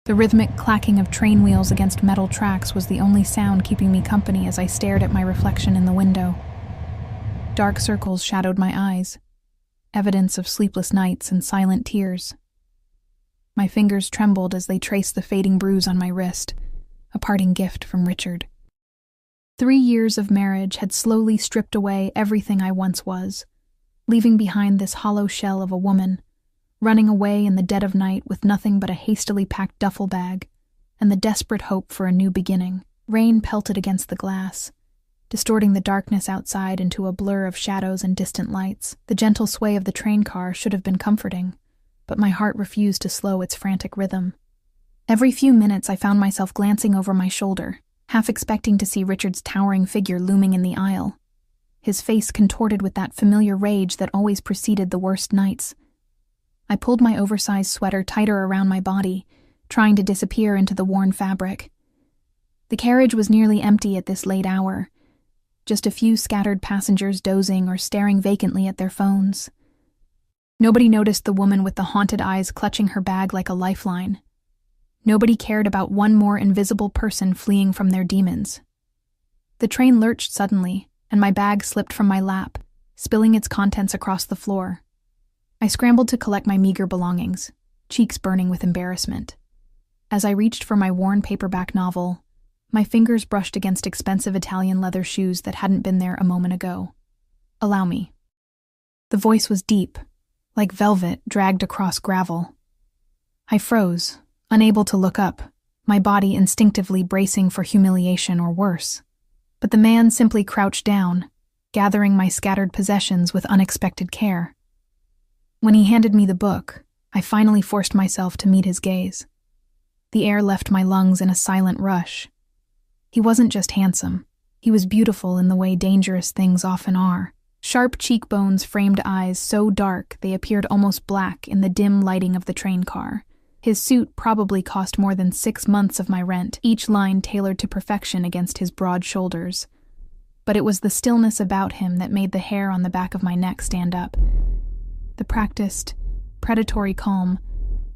The rhythmic clacking of train wheels against metal tracks was the only sound keeping me company as I stared at my reflection in the window. Dark circles shadowed my eyes, evidence of sleepless nights and silent tears. My fingers trembled as they traced the fading bruise on my wrist, a parting gift from Richard. 3 years of marriage had slowly stripped away everything I once was, leaving behind this hollow shell of a woman, running away in the dead of night with nothing but a hastily packed duffel bag and the desperate hope for a new beginning. Rain pelted against the glass, distorting the darkness outside into a blur of shadows and distant lights. The gentle sway of the train car should have been comforting, but my heart refused to slow its frantic rhythm. Every few minutes I found myself glancing over my shoulder, half expecting to see Richard's towering figure looming in the aisle, his face contorted with that familiar rage that always preceded the worst nights. I pulled my oversized sweater tighter around my body, trying to disappear into the worn fabric. The carriage was nearly empty at this late hour, just a few scattered passengers dozing or staring vacantly at their phones. Nobody noticed the woman with the haunted eyes clutching her bag like a lifeline. Nobody cared about one more invisible person fleeing from their demons. The train lurched suddenly, and my bag slipped from my lap, spilling its contents across the floor. I scrambled to collect my meager belongings, cheeks burning with embarrassment. As I reached for my worn paperback novel, my fingers brushed against expensive Italian leather shoes that hadn't been there a moment ago. "Allow me." The voice was deep, like velvet dragged across gravel. I froze, unable to look up, my body instinctively bracing for humiliation or worse. But the man simply crouched down, gathering my scattered possessions with unexpected care. When he handed me the book, I finally forced myself to meet his gaze. The air left my lungs in a silent rush. He wasn't just handsome. He was beautiful in the way dangerous things often are. Sharp cheekbones, framed eyes so dark they appeared almost black in the dim lighting of the train car. His suit probably cost more than 6 months of my rent, each line tailored to perfection against his broad shoulders. But it was the stillness about him that made the hair on the back of my neck stand up. The practiced, predatory calm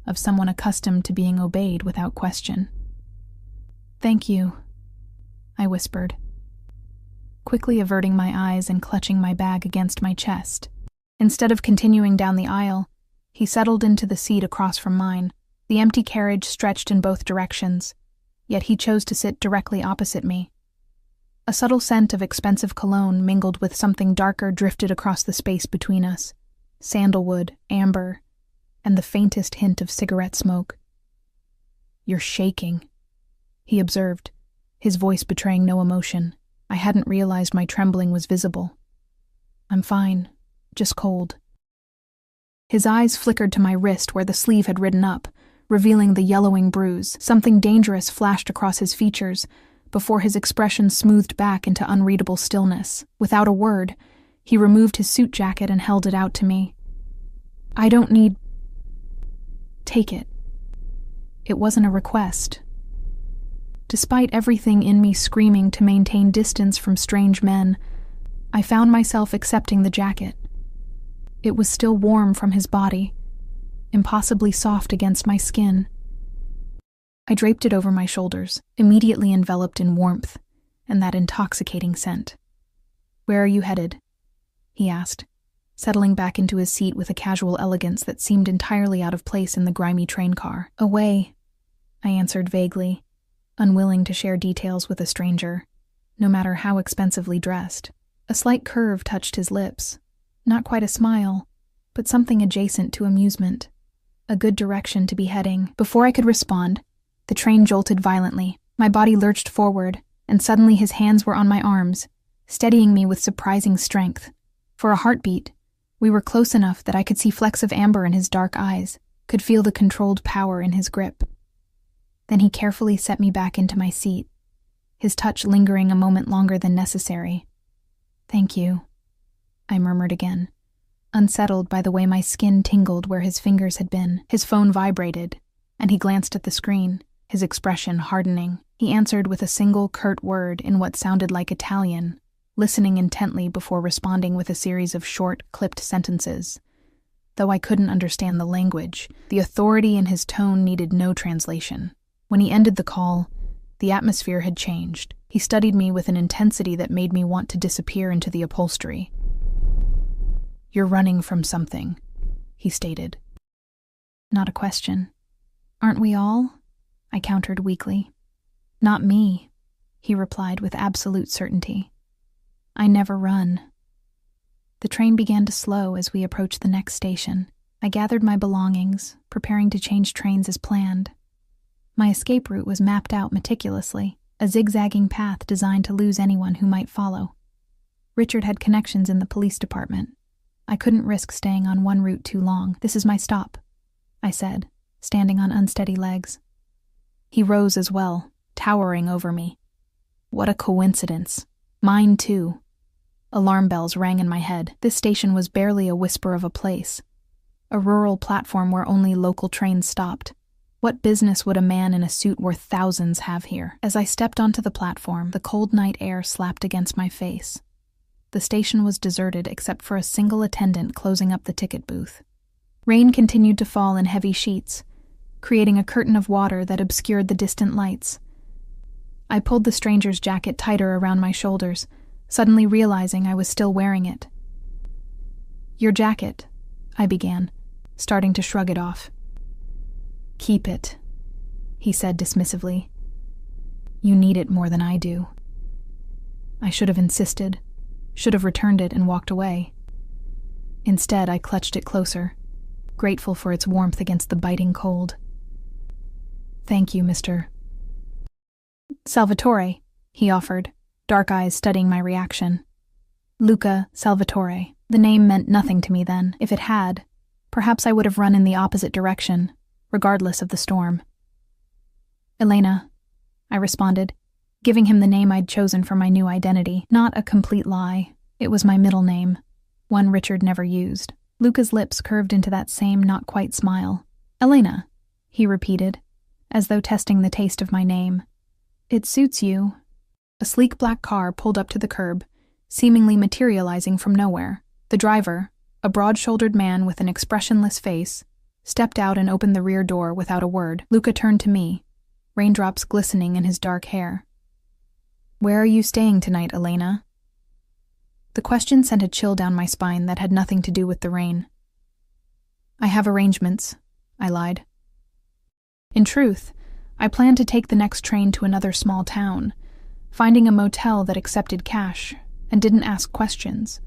of someone accustomed to being obeyed without question. "Thank you," I whispered, quickly averting my eyes and clutching my bag against my chest. Instead of continuing down the aisle, he settled into the seat across from mine. The empty carriage stretched in both directions, yet he chose to sit directly opposite me. A subtle scent of expensive cologne mingled with something darker drifted across the space between us. Sandalwood, amber, and the faintest hint of cigarette smoke. "You're shaking," he observed, his voice betraying no emotion. I hadn't realized my trembling was visible. "I'm fine, just cold." His eyes flickered to my wrist where the sleeve had ridden up, revealing the yellowing bruise. Something dangerous flashed across his features before his expression smoothed back into unreadable stillness. Without a word, he removed his suit jacket and held it out to me. "I don't need..." "Take it." It wasn't a request. Despite everything in me screaming to maintain distance from strange men, I found myself accepting the jacket. It was still warm from his body, impossibly soft against my skin. I draped it over my shoulders, immediately enveloped in warmth and that intoxicating scent. "Where are you headed?" he asked, settling back into his seat with a casual elegance that seemed entirely out of place in the grimy train car. "Away," I answered vaguely, unwilling to share details with a stranger, no matter how expensively dressed. A slight curve touched his lips, not quite a smile, but something adjacent to amusement. A good direction to be heading. Before I could respond, the train jolted violently. My body lurched forward, and suddenly his hands were on my arms, steadying me with surprising strength. For a heartbeat, we were close enough that I could see flecks of amber in his dark eyes, could feel the controlled power in his grip. Then he carefully set me back into my seat, his touch lingering a moment longer than necessary. "Thank you," I murmured again, unsettled by the way my skin tingled where his fingers had been. His phone vibrated, and he glanced at the screen, his expression hardening. He answered with a single curt word in what sounded like Italian, listening intently before responding with a series of short, clipped sentences. Though I couldn't understand the language, the authority in his tone needed no translation. When he ended the call, the atmosphere had changed. He studied me with an intensity that made me want to disappear into the upholstery. "You're running from something," he stated. "Not a question. Aren't we all?" I countered weakly. "Not me," he replied with absolute certainty. "I never run." The train began to slow as we approached the next station. I gathered my belongings, preparing to change trains as planned. My escape route was mapped out meticulously, a zigzagging path designed to lose anyone who might follow. Richard had connections in the police department. I couldn't risk staying on one route too long. "This is my stop," I said, standing on unsteady legs. He rose as well, towering over me. What a coincidence. Mine too. Alarm bells rang in my head. This station was barely a whisper of a place. A rural platform where only local trains stopped. What business would a man in a suit worth thousands have here? As I stepped onto the platform, the cold night air slapped against my face. The station was deserted except for a single attendant closing up the ticket booth. Rain continued to fall in heavy sheets, creating a curtain of water that obscured the distant lights. I pulled the stranger's jacket tighter around my shoulders, suddenly realizing I was still wearing it. "Your jacket," I began, starting to shrug it off. "Keep it," he said dismissively. "You need it more than I do." I should have insisted, should have returned it and walked away. Instead, I clutched it closer, grateful for its warmth against the biting cold. "Thank you, Mr. Salvatore," he offered, dark eyes studying my reaction. Luca Salvatore. The name meant nothing to me then. If it had, perhaps I would have run in the opposite direction, regardless of the storm. "Elena," I responded, giving him the name I'd chosen for my new identity. Not a complete lie. It was my middle name, one Richard never used. Luca's lips curved into that same not-quite smile. "Elena," he repeated, as though testing the taste of my name. "It suits you." A sleek black car pulled up to the curb, seemingly materializing from nowhere. The driver, a broad-shouldered man with an expressionless face, stepped out and opened the rear door without a word. Luca turned to me, raindrops glistening in his dark hair. "Where are you staying tonight, Elena?" The question sent a chill down my spine that had nothing to do with the rain. "I have arrangements," I lied. In truth, I planned to take the next train to another small town, finding a motel that accepted cash and didn't ask questions.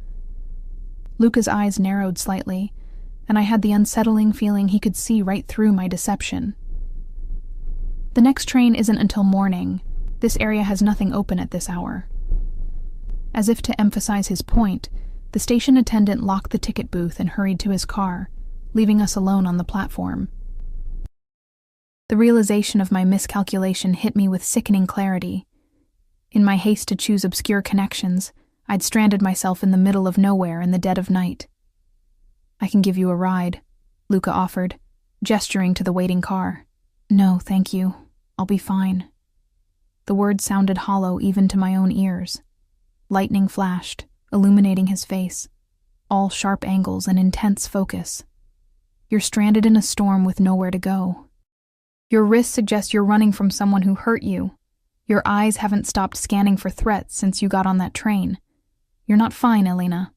Luca's eyes narrowed slightly, and I had the unsettling feeling he could see right through my deception. "The next train isn't until morning. This area has nothing open at this hour." As if to emphasize his point, the station attendant locked the ticket booth and hurried to his car, leaving us alone on the platform. The realization of my miscalculation hit me with sickening clarity. In my haste to choose obscure connections, I'd stranded myself in the middle of nowhere in the dead of night. "I can give you a ride," Luca offered, gesturing to the waiting car. "No, thank you. I'll be fine." The words sounded hollow even to my own ears. Lightning flashed, illuminating his face, all sharp angles and intense focus. "You're stranded in a storm with nowhere to go. Your wrists suggest you're running from someone who hurt you. Your eyes haven't stopped scanning for threats since you got on that train. You're not fine, Elena."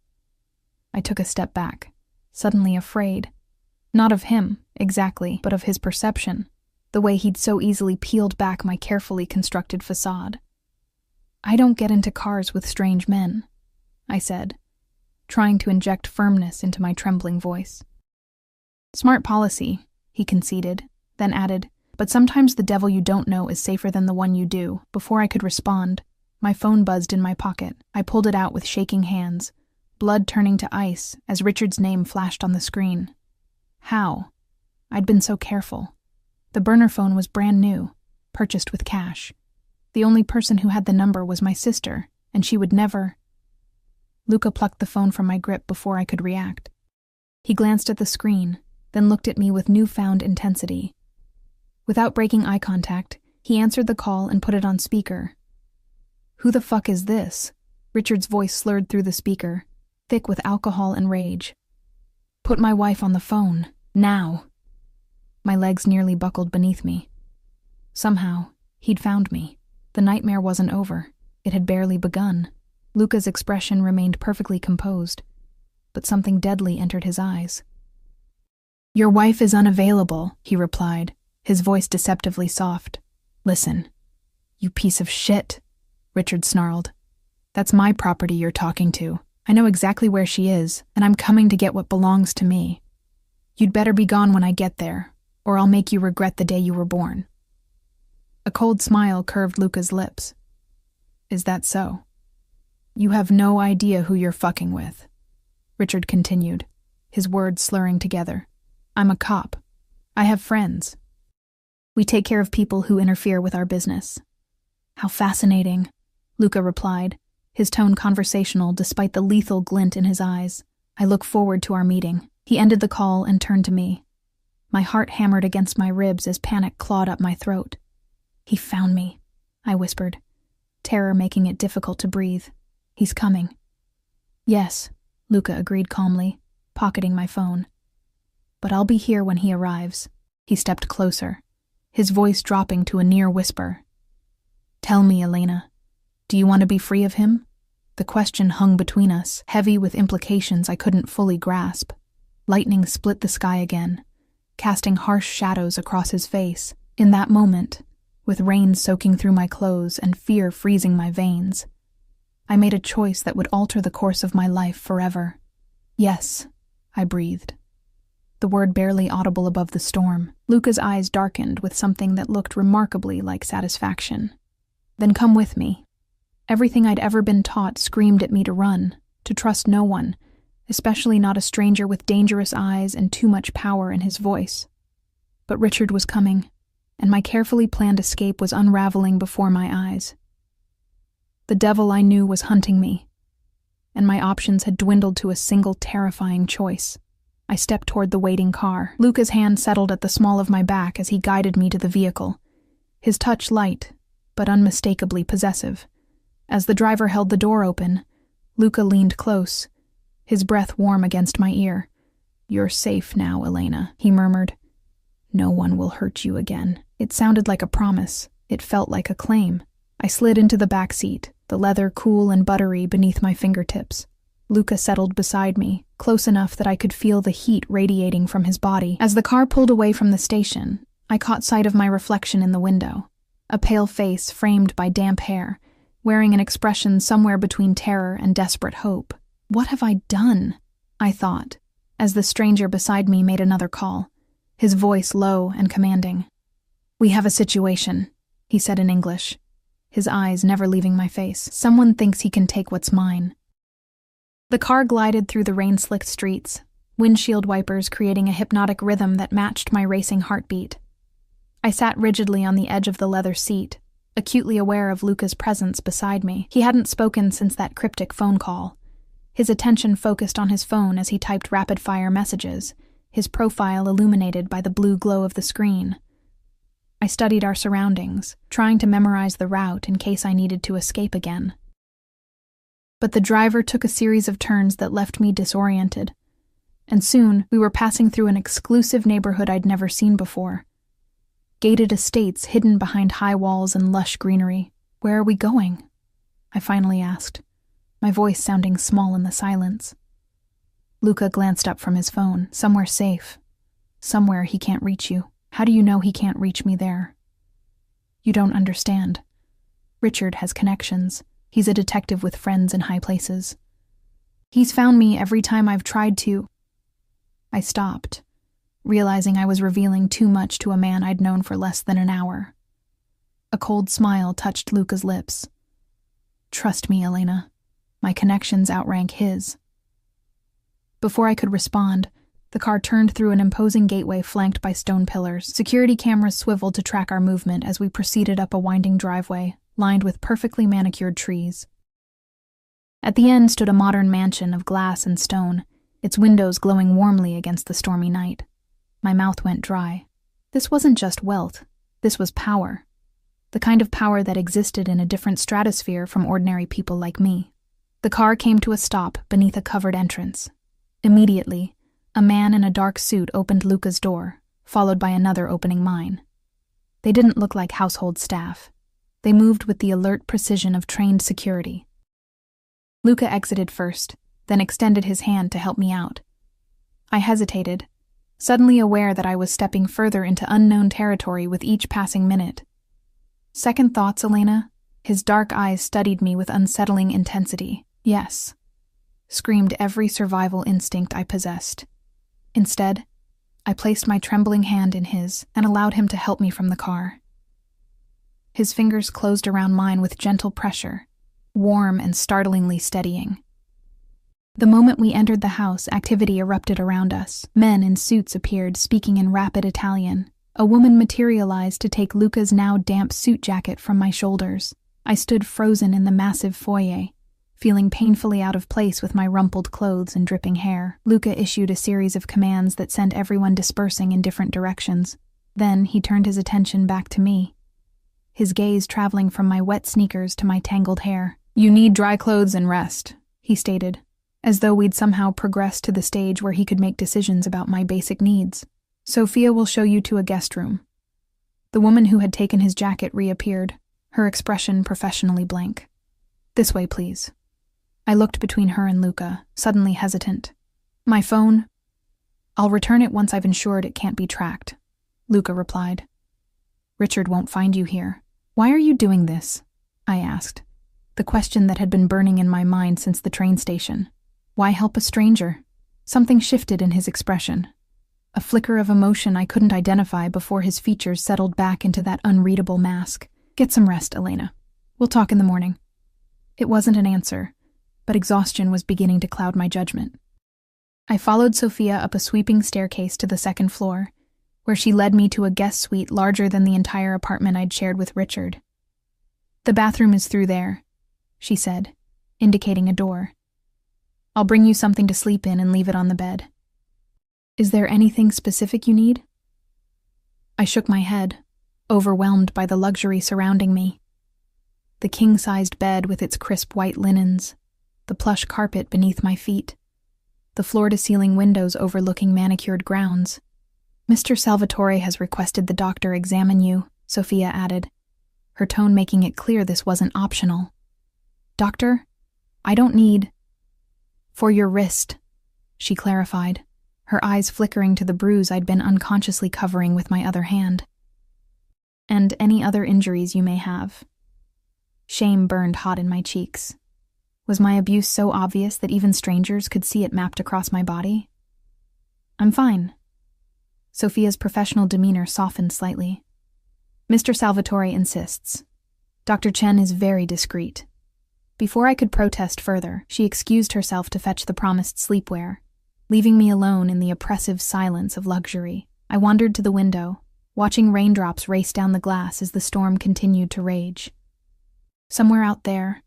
I took a step back, suddenly afraid. Not of him, exactly, but of his perception, the way he'd so easily peeled back my carefully constructed facade. "I don't get into cars with strange men," I said, trying to inject firmness into my trembling voice. "Smart policy," he conceded, then added, "but sometimes the devil you don't know is safer than the one you do." Before I could respond, my phone buzzed in my pocket. I pulled it out with shaking hands, blood turning to ice as Richard's name flashed on the screen. How? I'd been so careful. The burner phone was brand new, purchased with cash. The only person who had the number was my sister, and she would never... Luca plucked the phone from my grip before I could react. He glanced at the screen, then looked at me with newfound intensity. Without breaking eye contact, he answered the call and put it on speaker. "Who the fuck is this?" Richard's voice slurred through the speaker, thick with alcohol and rage. "Put my wife on the phone, now." My legs nearly buckled beneath me. Somehow, he'd found me. The nightmare wasn't over. It had barely begun. Luca's expression remained perfectly composed, but something deadly entered his eyes. "Your wife is unavailable," he replied, his voice deceptively soft. "Listen, you piece of shit," Richard snarled. "That's my property you're talking to. I know exactly where she is, and I'm coming to get what belongs to me. You'd better be gone when I get there, or I'll make you regret the day you were born." A cold smile curved Luca's lips. "Is that so? You have no idea who you're fucking with," Richard continued, his words slurring together. "I'm a cop. I have friends. We take care of people who interfere with our business." "How fascinating," Luca replied, his tone conversational despite the lethal glint in his eyes. "I look forward to our meeting." He ended the call and turned to me. My heart hammered against my ribs as panic clawed up my throat. "He found me," I whispered, terror making it difficult to breathe. "He's coming." "Yes," Luca agreed calmly, pocketing my phone. "But I'll be here when he arrives." He stepped closer, his voice dropping to a near whisper. "Tell me, Elena, do you want to be free of him?" The question hung between us, heavy with implications I couldn't fully grasp. Lightning split the sky again, casting harsh shadows across his face. In that moment, with rain soaking through my clothes and fear freezing my veins, I made a choice that would alter the course of my life forever. "Yes," I breathed, the word barely audible above the storm. Luca's eyes darkened with something that looked remarkably like satisfaction. "Then come with me." Everything I'd ever been taught screamed at me to run, to trust no one, especially not a stranger with dangerous eyes and too much power in his voice. But Richard was coming, and my carefully planned escape was unraveling before my eyes. The devil I knew was hunting me, and my options had dwindled to a single terrifying choice. I stepped toward the waiting car. Luca's hand settled at the small of my back as he guided me to the vehicle, his touch light, but unmistakably possessive. As the driver held the door open, Luca leaned close, his breath warm against my ear. "You're safe now, Elena," he murmured. "No one will hurt you again." It sounded like a promise. It felt like a claim. I slid into the back seat, the leather cool and buttery beneath my fingertips. Luca settled beside me, close enough that I could feel the heat radiating from his body. As the car pulled away from the station, I caught sight of my reflection in the window, a pale face framed by damp hair, wearing an expression somewhere between terror and desperate hope. "What have I done?" I thought, as the stranger beside me made another call, his voice low and commanding. "We have a situation," he said in English, his eyes never leaving my face. "Someone thinks he can take what's mine." The car glided through the rain-slicked streets, windshield wipers creating a hypnotic rhythm that matched my racing heartbeat. I sat rigidly on the edge of the leather seat, acutely aware of Luca's presence beside me. He hadn't spoken since that cryptic phone call. His attention focused on his phone as he typed rapid-fire messages, his profile illuminated by the blue glow of the screen. I studied our surroundings, trying to memorize the route in case I needed to escape again. But the driver took a series of turns that left me disoriented, and soon we were passing through an exclusive neighborhood I'd never seen before. Gated estates hidden behind high walls and lush greenery. "Where are we going?" I finally asked, my voice sounding small in the silence. Luca glanced up from his phone. "Somewhere safe. Somewhere he can't reach you." "How do you know he can't reach me there?" "You don't understand. Richard has connections. He's a detective with friends in high places. He's found me every time I've tried to." I stopped, realizing I was revealing too much to a man I'd known for less than an hour. A cold smile touched Luca's lips. "Trust me, Elena. My connections outrank his." Before I could respond, the car turned through an imposing gateway flanked by stone pillars. Security cameras swiveled to track our movement as we proceeded up a winding driveway, lined with perfectly manicured trees. At the end stood a modern mansion of glass and stone, its windows glowing warmly against the stormy night. My mouth went dry. This wasn't just wealth. This was power. The kind of power that existed in a different stratosphere from ordinary people like me. The car came to a stop beneath a covered entrance. Immediately, a man in a dark suit opened Luca's door, followed by another opening mine. They didn't look like household staff. They moved with the alert precision of trained security. Luca exited first, then extended his hand to help me out. I hesitated, suddenly aware that I was stepping further into unknown territory with each passing minute. Second thoughts, Elena? His dark eyes studied me with unsettling intensity. Yes, screamed every survival instinct I possessed. Instead, I placed my trembling hand in his and allowed him to help me from the car. His fingers closed around mine with gentle pressure, warm and startlingly steadying. The moment we entered the house, activity erupted around us. Men in suits appeared, speaking in rapid Italian. A woman materialized to take Luca's now damp suit jacket from my shoulders. I stood frozen in the massive foyer, feeling painfully out of place with my rumpled clothes and dripping hair. Luca issued a series of commands that sent everyone dispersing in different directions. Then he turned his attention back to me, his gaze traveling from my wet sneakers to my tangled hair. "You need dry clothes and rest," he stated, as though we'd somehow progressed to the stage where he could make decisions about my basic needs. "Sophia will show you to a guest room." The woman who had taken his jacket reappeared, her expression professionally blank. "This way, please." I looked between her and Luca, suddenly hesitant. "My phone?" "I'll return it once I've ensured it can't be tracked," Luca replied. "Richard won't find you here." "Why are you doing this?" I asked, the question that had been burning in my mind since the train station. Why help a stranger? Something shifted in his expression. A flicker of emotion I couldn't identify before his features settled back into that unreadable mask. "Get some rest, Elena. We'll talk in the morning." It wasn't an answer, but exhaustion was beginning to cloud my judgment. I followed Sophia up a sweeping staircase to the second floor, where she led me to a guest suite larger than the entire apartment I'd shared with Richard. "The bathroom is through there," she said, indicating a door. "I'll bring you something to sleep in and leave it on the bed." "Is there anything specific you need?" I shook my head, overwhelmed by the luxury surrounding me. The king-sized bed with its crisp white linens, the plush carpet beneath my feet, the floor-to-ceiling windows overlooking manicured grounds. "Mr. Salvatore has requested the doctor examine you," Sophia added, her tone making it clear this wasn't optional. "Doctor, I don't need—" "For your wrist," she clarified, her eyes flickering to the bruise I'd been unconsciously covering with my other hand. "And any other injuries you may have." Shame burned hot in my cheeks. Was my abuse so obvious that even strangers could see it mapped across my body? "I'm fine." Sophia's professional demeanor softened slightly. "Mr. Salvatore insists. Dr. Chen is very discreet." Before I could protest further, she excused herself to fetch the promised sleepwear, leaving me alone in the oppressive silence of luxury. I wandered to the window, watching raindrops race down the glass as the storm continued to rage. Somewhere out there,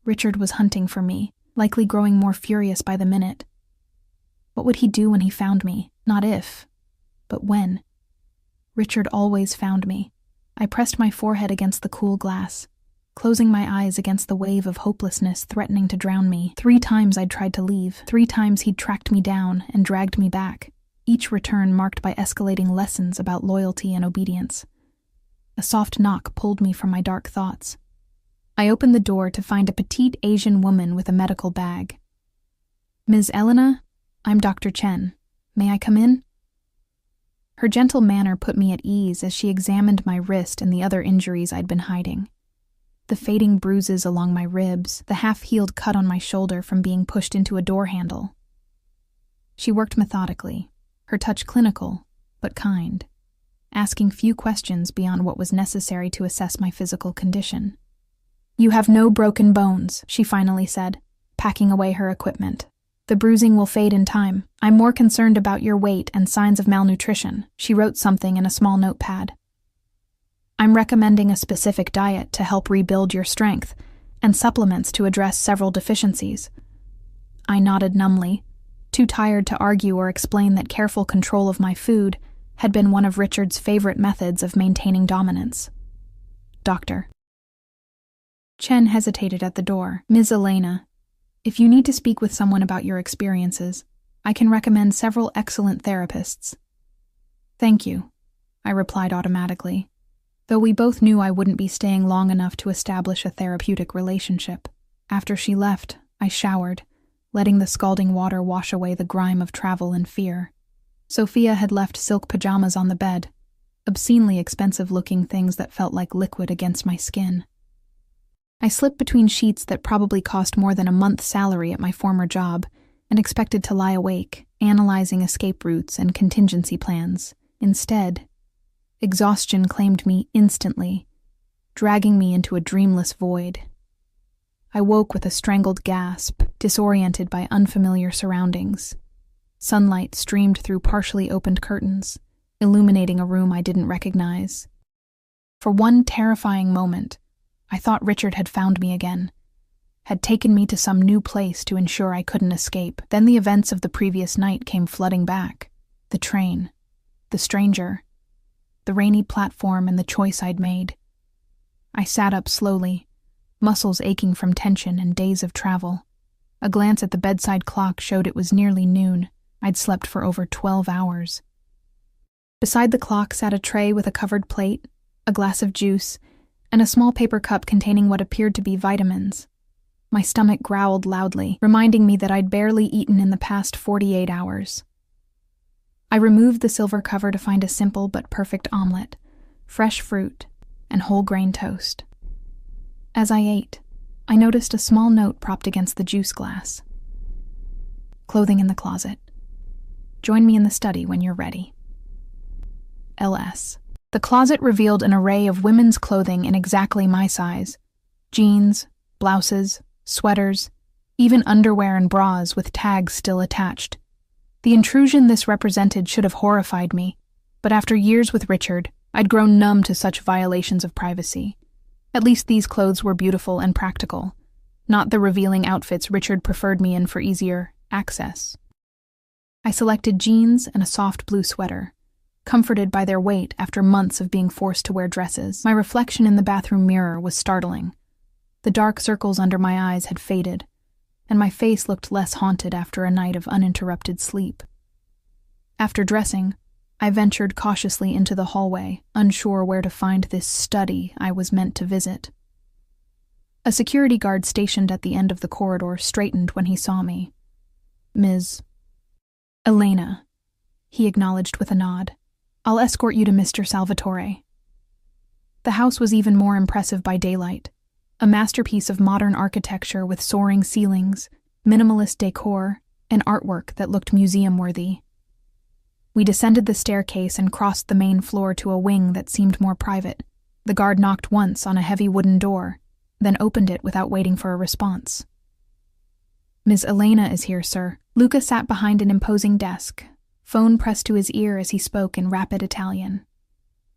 Richard was hunting for me, likely growing more furious by the minute. What would he do when he found me? Not if, but when. Richard always found me. I pressed my forehead against the cool glass, closing my eyes against the wave of hopelessness threatening to drown me. 3 times I'd tried to leave. 3 times he'd tracked me down and dragged me back, each return marked by escalating lessons about loyalty and obedience. A soft knock pulled me from my dark thoughts. I opened the door to find a petite Asian woman with a medical bag. "Ms. Elena, I'm Dr. Chen. May I come in?" Her gentle manner put me at ease as she examined my wrist and the other injuries I'd been hiding. The fading bruises along my ribs, the half-healed cut on my shoulder from being pushed into a door handle. She worked methodically, her touch clinical, but kind, asking few questions beyond what was necessary to assess my physical condition. "You have no broken bones," she finally said, packing away her equipment. "The bruising will fade in time. I'm more concerned about your weight and signs of malnutrition." She wrote something in a small notepad. "I'm recommending a specific diet to help rebuild your strength, and supplements to address several deficiencies." I nodded numbly, too tired to argue or explain that careful control of my food had been one of Richard's favorite methods of maintaining dominance. "Doctor." Chen hesitated at the door. "Ms. Elena, if you need to speak with someone about your experiences, I can recommend several excellent therapists." "Thank you," I replied automatically. though we both knew I wouldn't be staying long enough to establish a therapeutic relationship. After she left, I showered, letting the scalding water wash away the grime of travel and fear. Sophia had left silk pajamas on the bed, obscenely expensive-looking things that felt like liquid against my skin. I slipped between sheets that probably cost more than a month's salary at my former job and expected to lie awake, analyzing escape routes and contingency plans. Instead, exhaustion claimed me instantly, dragging me into a dreamless void. I woke with a strangled gasp, disoriented by unfamiliar surroundings. Sunlight streamed through partially opened curtains, illuminating a room I didn't recognize. For one terrifying moment, I thought Richard had found me again, had taken me to some new place to ensure I couldn't escape. Then the events of the previous night came flooding back. The train, the stranger, the rainy platform, and the choice I'd made. I sat up slowly, muscles aching from tension and days of travel. A glance at the bedside clock showed it was nearly noon. I'd slept for over 12 hours. Beside the clock sat a tray with a covered plate, a glass of juice, and a small paper cup containing what appeared to be vitamins. My stomach growled loudly, reminding me that I'd barely eaten in the past 48 hours. I removed the silver cover to find a simple but perfect omelet, fresh fruit, and whole grain toast. As I ate, I noticed a small note propped against the juice glass. Clothing in the closet. Join me in the study when you're ready. LS. The closet revealed an array of women's clothing in exactly my size. Jeans, blouses, sweaters, even underwear and bras with tags still attached. The intrusion this represented should have horrified me, but after years with Richard, I'd grown numb to such violations of privacy. At least these clothes were beautiful and practical, not the revealing outfits Richard preferred me in for easier access. I selected jeans and a soft blue sweater, comforted by their weight after months of being forced to wear dresses. My reflection in the bathroom mirror was startling. The dark circles under my eyes had faded, and my face looked less haunted after a night of uninterrupted sleep. After dressing, I ventured cautiously into the hallway, unsure where to find this study I was meant to visit. A security guard stationed at the end of the corridor straightened when he saw me. "Ms. Elena," he acknowledged with a nod. "I'll escort you to Mr. Salvatore." The house was even more impressive by daylight, a masterpiece of modern architecture with soaring ceilings, minimalist decor, and artwork that looked museum-worthy. We descended the staircase and crossed the main floor to a wing that seemed more private. The guard knocked once on a heavy wooden door, then opened it without waiting for a response. "Ms. Elena is here, sir." Luca sat behind an imposing desk, phone pressed to his ear as he spoke in rapid Italian.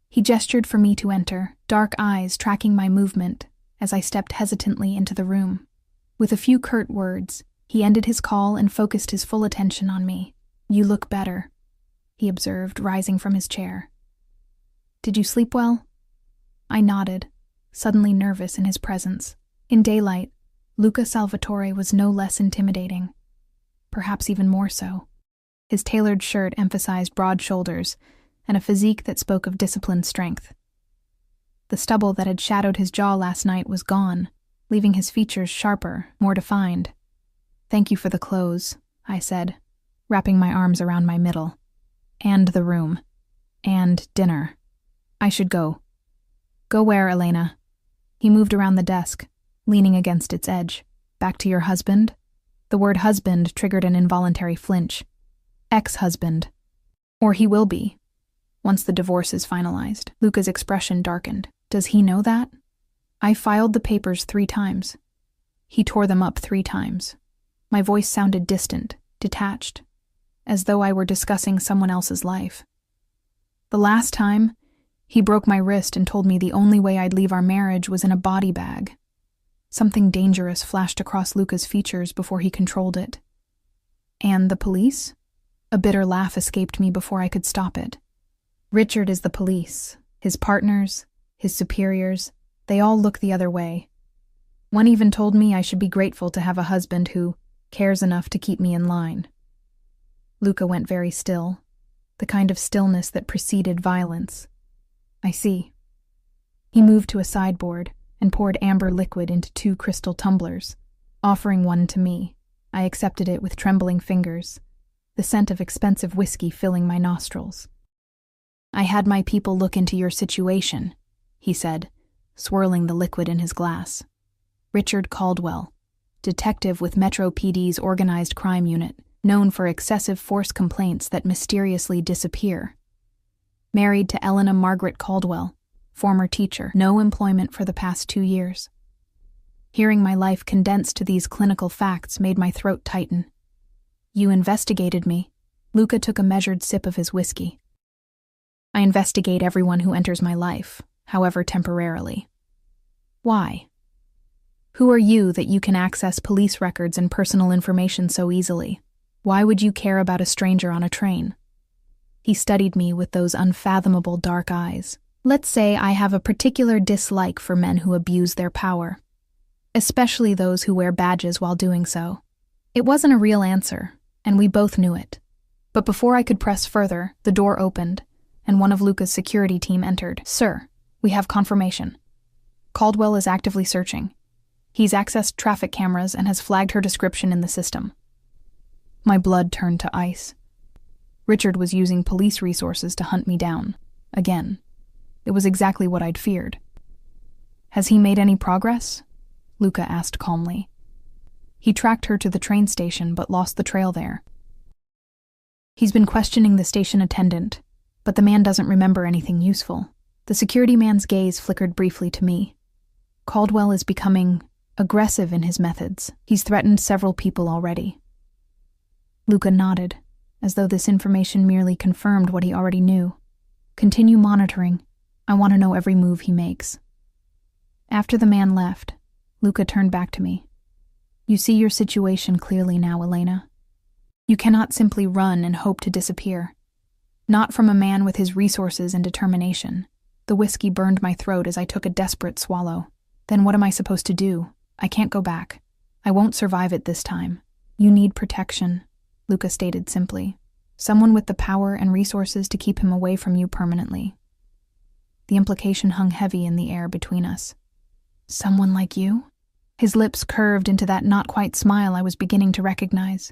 He gestured for me to enter, dark eyes tracking my movement as I stepped hesitantly into the room. With a few curt words, he ended his call and focused his full attention on me. "You look better," he observed, rising from his chair. "Did you sleep well?" I nodded, suddenly nervous in his presence. In daylight, Luca Salvatore was no less intimidating, perhaps even more so. His tailored shirt emphasized broad shoulders and a physique that spoke of disciplined strength. The stubble that had shadowed his jaw last night was gone, leaving his features sharper, more defined. "Thank you for the clothes," I said, wrapping my arms around my middle. "And the room. And dinner. I should go." "Go where, Elena?" He moved around the desk, leaning against its edge. "Back to your husband?" The word husband triggered an involuntary flinch. "Ex-husband. Or he will be, once the divorce is finalized." Luca's expression darkened. "Does he know that?" I filed the papers 3 times. He tore them up 3 times. My voice sounded distant, detached, as though I were discussing someone else's life. The last time, he broke my wrist and told me the only way I'd leave our marriage was in a body bag. Something dangerous flashed across Luca's features before he controlled it. "And the police?" A bitter laugh escaped me before I could stop it. "Richard is the police. His partners, his superiors, they all look the other way. One even told me I should be grateful to have a husband who cares enough to keep me in line." Luca went very still, the kind of stillness that preceded violence. "I see. He moved to a sideboard and poured amber liquid into 2 crystal tumblers, offering one to me. I accepted it with trembling fingers, the scent of expensive whiskey filling my nostrils. "I had my people look into your situation," he said, swirling the liquid in his glass. "Richard Caldwell, detective with Metro PD's organized crime unit, known for excessive force complaints that mysteriously disappear. Married to Elena Margaret Caldwell, former teacher, no employment for the past 2 years." Hearing my life condensed to these clinical facts made my throat tighten. "You investigated me." Luca took a measured sip of his whiskey. "I investigate everyone who enters my life, however temporarily." "Why? Who are you that you can access police records and personal information so easily? Why would you care about a stranger on a train?" He studied me with those unfathomable dark eyes. "Let's say I have a particular dislike for men who abuse their power, especially those who wear badges while doing so." It wasn't a real answer, and we both knew it. But before I could press further, the door opened, and one of Luca's security team entered. "Sir, we have confirmation. Caldwell is actively searching. He's accessed traffic cameras and has flagged her description in the system." My blood turned to ice. Richard was using police resources to hunt me down. Again. It was exactly what I'd feared. "Has he made any progress?" Luca asked calmly. "He tracked her to the train station but lost the trail there. He's been questioning the station attendant, but the man doesn't remember anything useful." The security man's gaze flickered briefly to me. "Caldwell is becoming aggressive in his methods. He's threatened several people already." Luca nodded, as though this information merely confirmed what he already knew. "Continue monitoring. I want to know every move he makes." After the man left, Luca turned back to me. "You see your situation clearly now, Elena. You cannot simply run and hope to disappear. Not from a man with his resources and determination." The whiskey burned my throat as I took a desperate swallow. "Then what am I supposed to do? I can't go back. I won't survive it this time." "You need protection," Luca stated simply. "Someone with the power and resources to keep him away from you permanently." The implication hung heavy in the air between us. "Someone like you?" His lips curved into that not-quite smile I was beginning to recognize.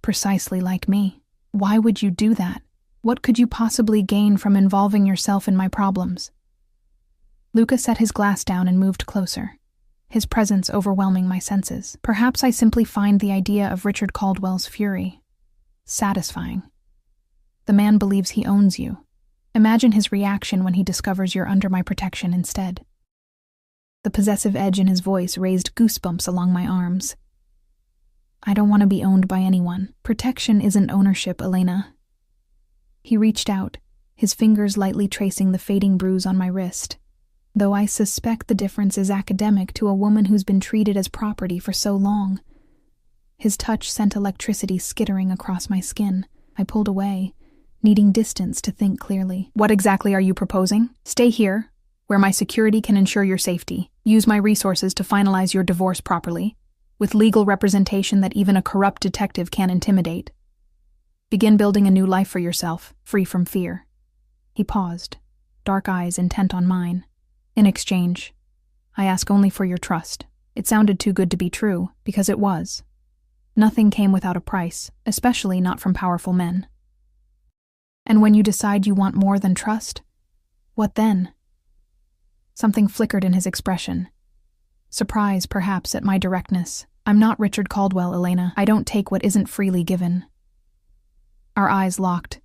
"Precisely like me. Why would you do that? What could you possibly gain from involving yourself in my problems?" Luca set his glass down and moved closer, his presence overwhelming my senses. Perhaps I simply find the idea of Richard Caldwell's fury satisfying. The man believes he owns you. Imagine his reaction when he discovers you're under my protection instead. The possessive edge in his voice raised goosebumps along my arms. "I don't want to be owned by anyone. Protection isn't ownership, Elena." He reached out, his fingers lightly tracing the fading bruise on my wrist, though I suspect the difference is academic to a woman who's been treated as property for so long. His touch sent electricity skittering across my skin. I pulled away, needing distance to think clearly. "What exactly are you proposing? Stay here, where my security can ensure your safety. Use my resources to finalize your divorce properly, with legal representation that even a corrupt detective can't intimidate. Begin building a new life for yourself, free from fear." He paused, dark eyes intent on mine. "In exchange, I ask only for your trust." It sounded too good to be true, because it was. Nothing came without a price, especially not from powerful men. "And when you decide you want more than trust, what then?" Something flickered in his expression. Surprise, perhaps, at my directness. "I'm not Richard Caldwell, Elena. I don't take what isn't freely given." Our eyes locked,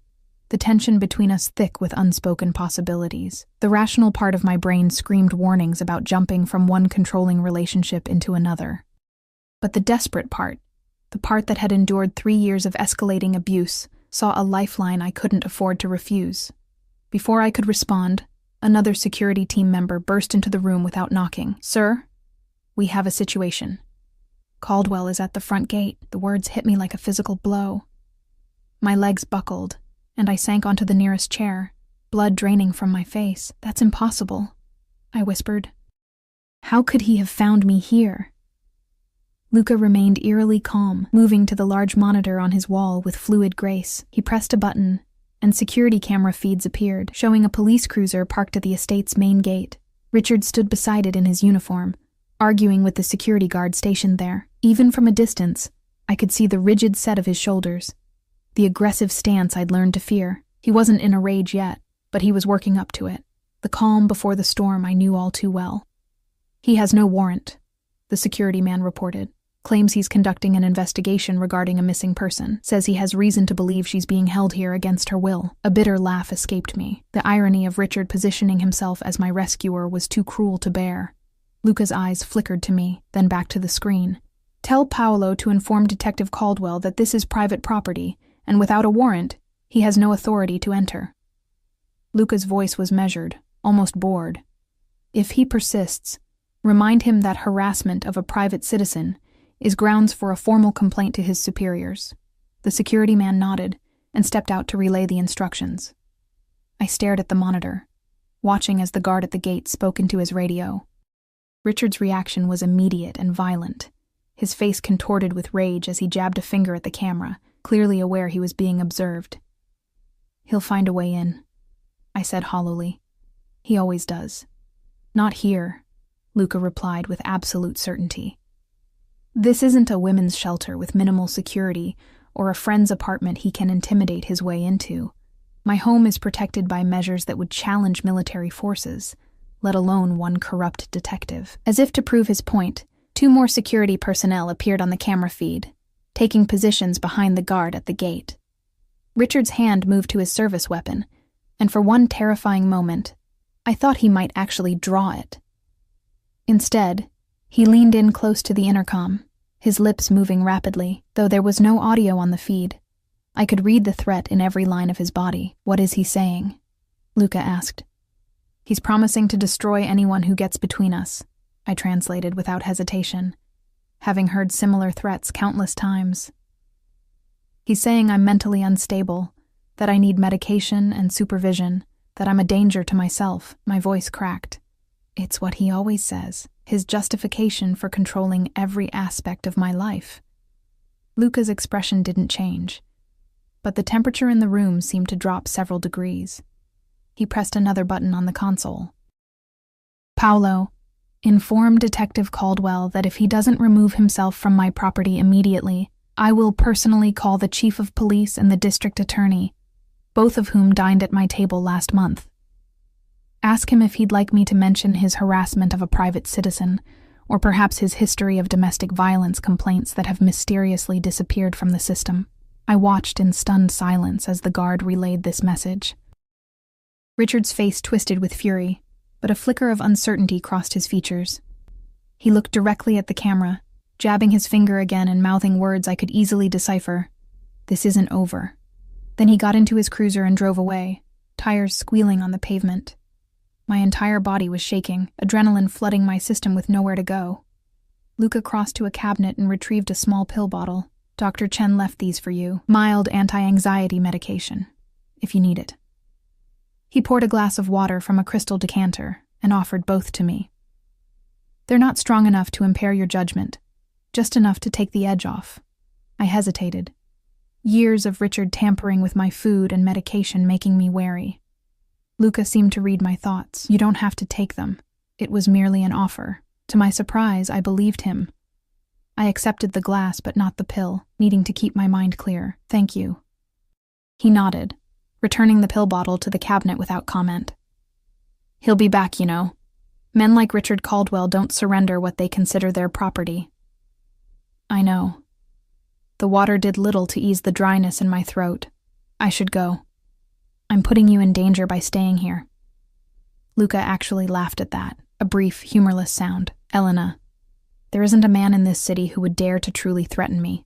the tension between us thick with unspoken possibilities. The rational part of my brain screamed warnings about jumping from one controlling relationship into another. But the desperate part, the part that had endured 3 years of escalating abuse, saw a lifeline I couldn't afford to refuse. Before I could respond, another security team member burst into the room without knocking. "Sir, we have a situation. Caldwell is at the front gate." The words hit me like a physical blow. My legs buckled, and I sank onto the nearest chair, blood draining from my face. "That's impossible," I whispered. "How could he have found me here?" Luca remained eerily calm, moving to the large monitor on his wall with fluid grace. He pressed a button, and security camera feeds appeared, showing a police cruiser parked at the estate's main gate. Richard stood beside it in his uniform, arguing with the security guard stationed there. Even from a distance, I could see the rigid set of his shoulders, the aggressive stance I'd learned to fear. He wasn't in a rage yet, but he was working up to it. The calm before the storm I knew all too well. "He has no warrant," the security man reported. "Claims he's conducting an investigation regarding a missing person. Says he has reason to believe she's being held here against her will." A bitter laugh escaped me. The irony of Richard positioning himself as my rescuer was too cruel to bear. Luca's eyes flickered to me, then back to the screen. "Tell Paolo to inform Detective Caldwell that this is private property, and without a warrant, he has no authority to enter." Luca's voice was measured, almost bored. "If he persists, remind him that harassment of a private citizen is grounds for a formal complaint to his superiors." The security man nodded and stepped out to relay the instructions. I stared at the monitor, watching as the guard at the gate spoke into his radio. Richard's reaction was immediate and violent. His face contorted with rage as he jabbed a finger at the camera, clearly aware he was being observed. "He'll find a way in," I said hollowly. "He always does." "Not here," Luca replied with absolute certainty. "This isn't a women's shelter with minimal security or a friend's apartment he can intimidate his way into. My home is protected by measures that would challenge military forces, let alone one corrupt detective." As if to prove his point, 2 more security personnel appeared on the camera feed, taking positions behind the guard at the gate. Richard's hand moved to his service weapon, and for one terrifying moment, I thought he might actually draw it. Instead, he leaned in close to the intercom, his lips moving rapidly, though there was no audio on the feed. I could read the threat in every line of his body. "What is he saying?" Luca asked. "He's promising to destroy anyone who gets between us," I translated without hesitation, having heard similar threats countless times. "He's saying I'm mentally unstable, that I need medication and supervision, that I'm a danger to myself." My voice cracked. It's what he always says, his justification for controlling every aspect of my life. Luca's expression didn't change, but the temperature in the room seemed to drop several degrees. He pressed another button on the console. "Paolo, inform Detective Caldwell that if he doesn't remove himself from my property immediately, I will personally call the chief of police and the district attorney, both of whom dined at my table last month. Ask him if he'd like me to mention his harassment of a private citizen, or perhaps his history of domestic violence complaints that have mysteriously disappeared from the system." I watched in stunned silence as the guard relayed this message. Richard's face twisted with fury, but a flicker of uncertainty crossed his features. He looked directly at the camera, jabbing his finger again and mouthing words I could easily decipher. "This isn't over." Then he got into his cruiser and drove away, tires squealing on the pavement. My entire body was shaking, adrenaline flooding my system with nowhere to go. Luca crossed to a cabinet and retrieved a small pill bottle. "Dr. Chen left these for you. Mild anti-anxiety medication, if you need it." He poured a glass of water from a crystal decanter and offered both to me. "They're not strong enough to impair your judgment, just enough to take the edge off." I hesitated. Years of Richard tampering with my food and medication making me wary. Luca seemed to read my thoughts. "You don't have to take them. It was merely an offer." To my surprise, I believed him. I accepted the glass but not the pill, needing to keep my mind clear. "Thank you." He nodded, returning the pill bottle to the cabinet without comment. "He'll be back, you know. Men like Richard Caldwell don't surrender what they consider their property." "I know." The water did little to ease the dryness in my throat. "I should go. I'm putting you in danger by staying here." Luca actually laughed at that, a brief, humorless sound. "Elena, there isn't a man in this city who would dare to truly threaten me.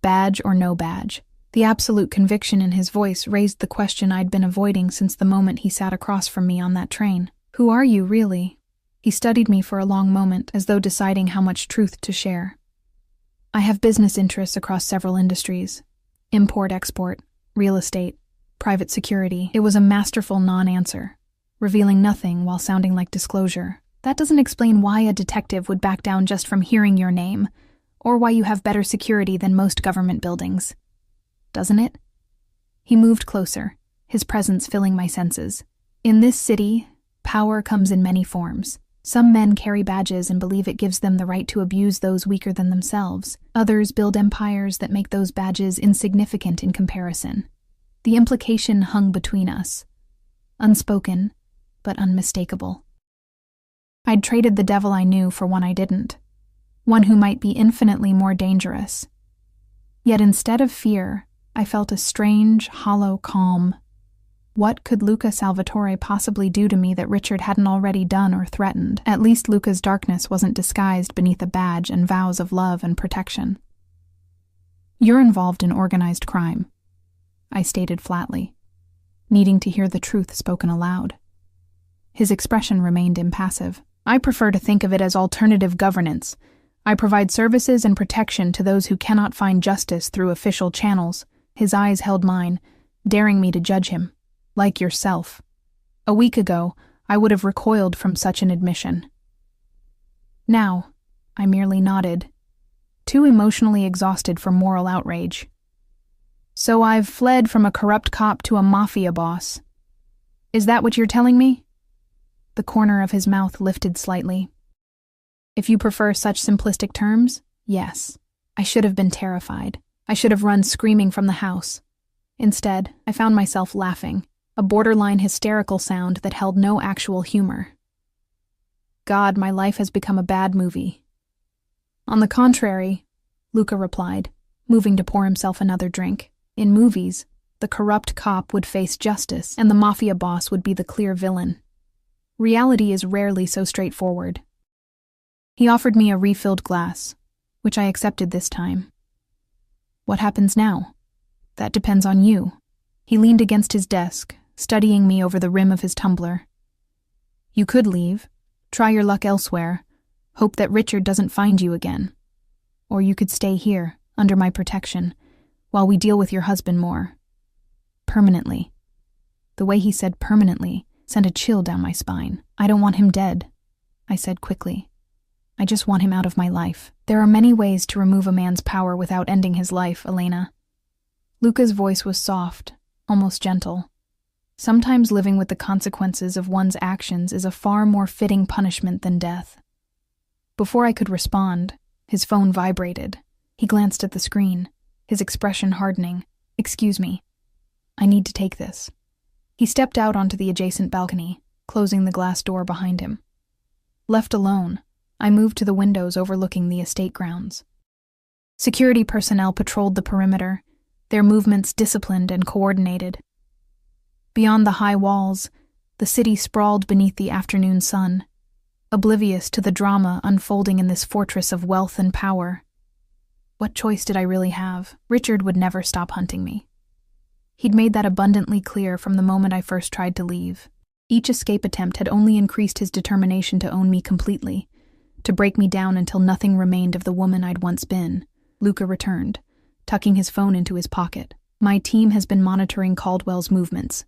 Badge or no badge." The absolute conviction in his voice raised the question I'd been avoiding since the moment he sat across from me on that train. "Who are you, really?" He studied me for a long moment, as though deciding how much truth to share. "I have business interests across several industries. Import-export, real estate, private security." It was a masterful non-answer, revealing nothing while sounding like disclosure. "That doesn't explain why a detective would back down just from hearing your name, or why you have better security than most government buildings. Doesn't it?" He moved closer, his presence filling my senses. "In this city, power comes in many forms. Some men carry badges and believe it gives them the right to abuse those weaker than themselves. Others build empires that make those badges insignificant in comparison. The implication hung between us, unspoken, but unmistakable. I'd traded the devil I knew for one I didn't, one who might be infinitely more dangerous. Yet instead of fear, I felt a strange, hollow calm. What could Luca Salvatore possibly do to me that Richard hadn't already done or threatened? At least Luca's darkness wasn't disguised beneath a badge and vows of love and protection. "You're involved in organized crime," I stated flatly, needing to hear the truth spoken aloud. His expression remained impassive. "I prefer to think of it as alternative governance. I provide services and protection to those who cannot find justice through official channels." His eyes held mine, daring me to judge him. "Like yourself. A week ago, I would have recoiled from such an admission. Now, I merely nodded, too emotionally exhausted for moral outrage. "So I've fled from a corrupt cop to a mafia boss. Is that what you're telling me?" The corner of his mouth lifted slightly. "If you prefer such simplistic terms, yes. I should have been terrified. I should have run screaming from the house. Instead, I found myself laughing, a borderline hysterical sound that held no actual humor. God, my life has become a bad movie." "On the contrary," Luca replied, moving to pour himself another drink. "In movies, the corrupt cop would face justice, and the mafia boss would be the clear villain. Reality is rarely so straightforward." He offered me a refilled glass, which I accepted this time. "What happens now?" "That depends on you." He leaned against his desk, studying me over the rim of his tumbler. "You could leave, try your luck elsewhere, hope that Richard doesn't find you again. Or you could stay here, under my protection, while we deal with your husband more. Permanently." The way he said permanently sent a chill down my spine. "I don't want him dead," I said quickly. "I just want him out of my life. There are many ways to remove a man's power without ending his life, Elena." Luca's voice was soft, almost gentle. Sometimes living with the consequences of one's actions is a far more fitting punishment than death. Before I could respond, his phone vibrated. He glanced at the screen, his expression hardening. "Excuse me. I need to take this." He stepped out onto the adjacent balcony, closing the glass door behind him. Left alone, I moved to the windows overlooking the estate grounds. Security personnel patrolled the perimeter, their movements disciplined and coordinated. Beyond the high walls, the city sprawled beneath the afternoon sun, oblivious to the drama unfolding in this fortress of wealth and power. What choice did I really have? Richard would never stop hunting me. He'd made that abundantly clear from the moment I first tried to leave. Each escape attempt had only increased his determination to own me completely, to break me down until nothing remained of the woman I'd once been. Luca returned, tucking his phone into his pocket. "My team has been monitoring Caldwell's movements.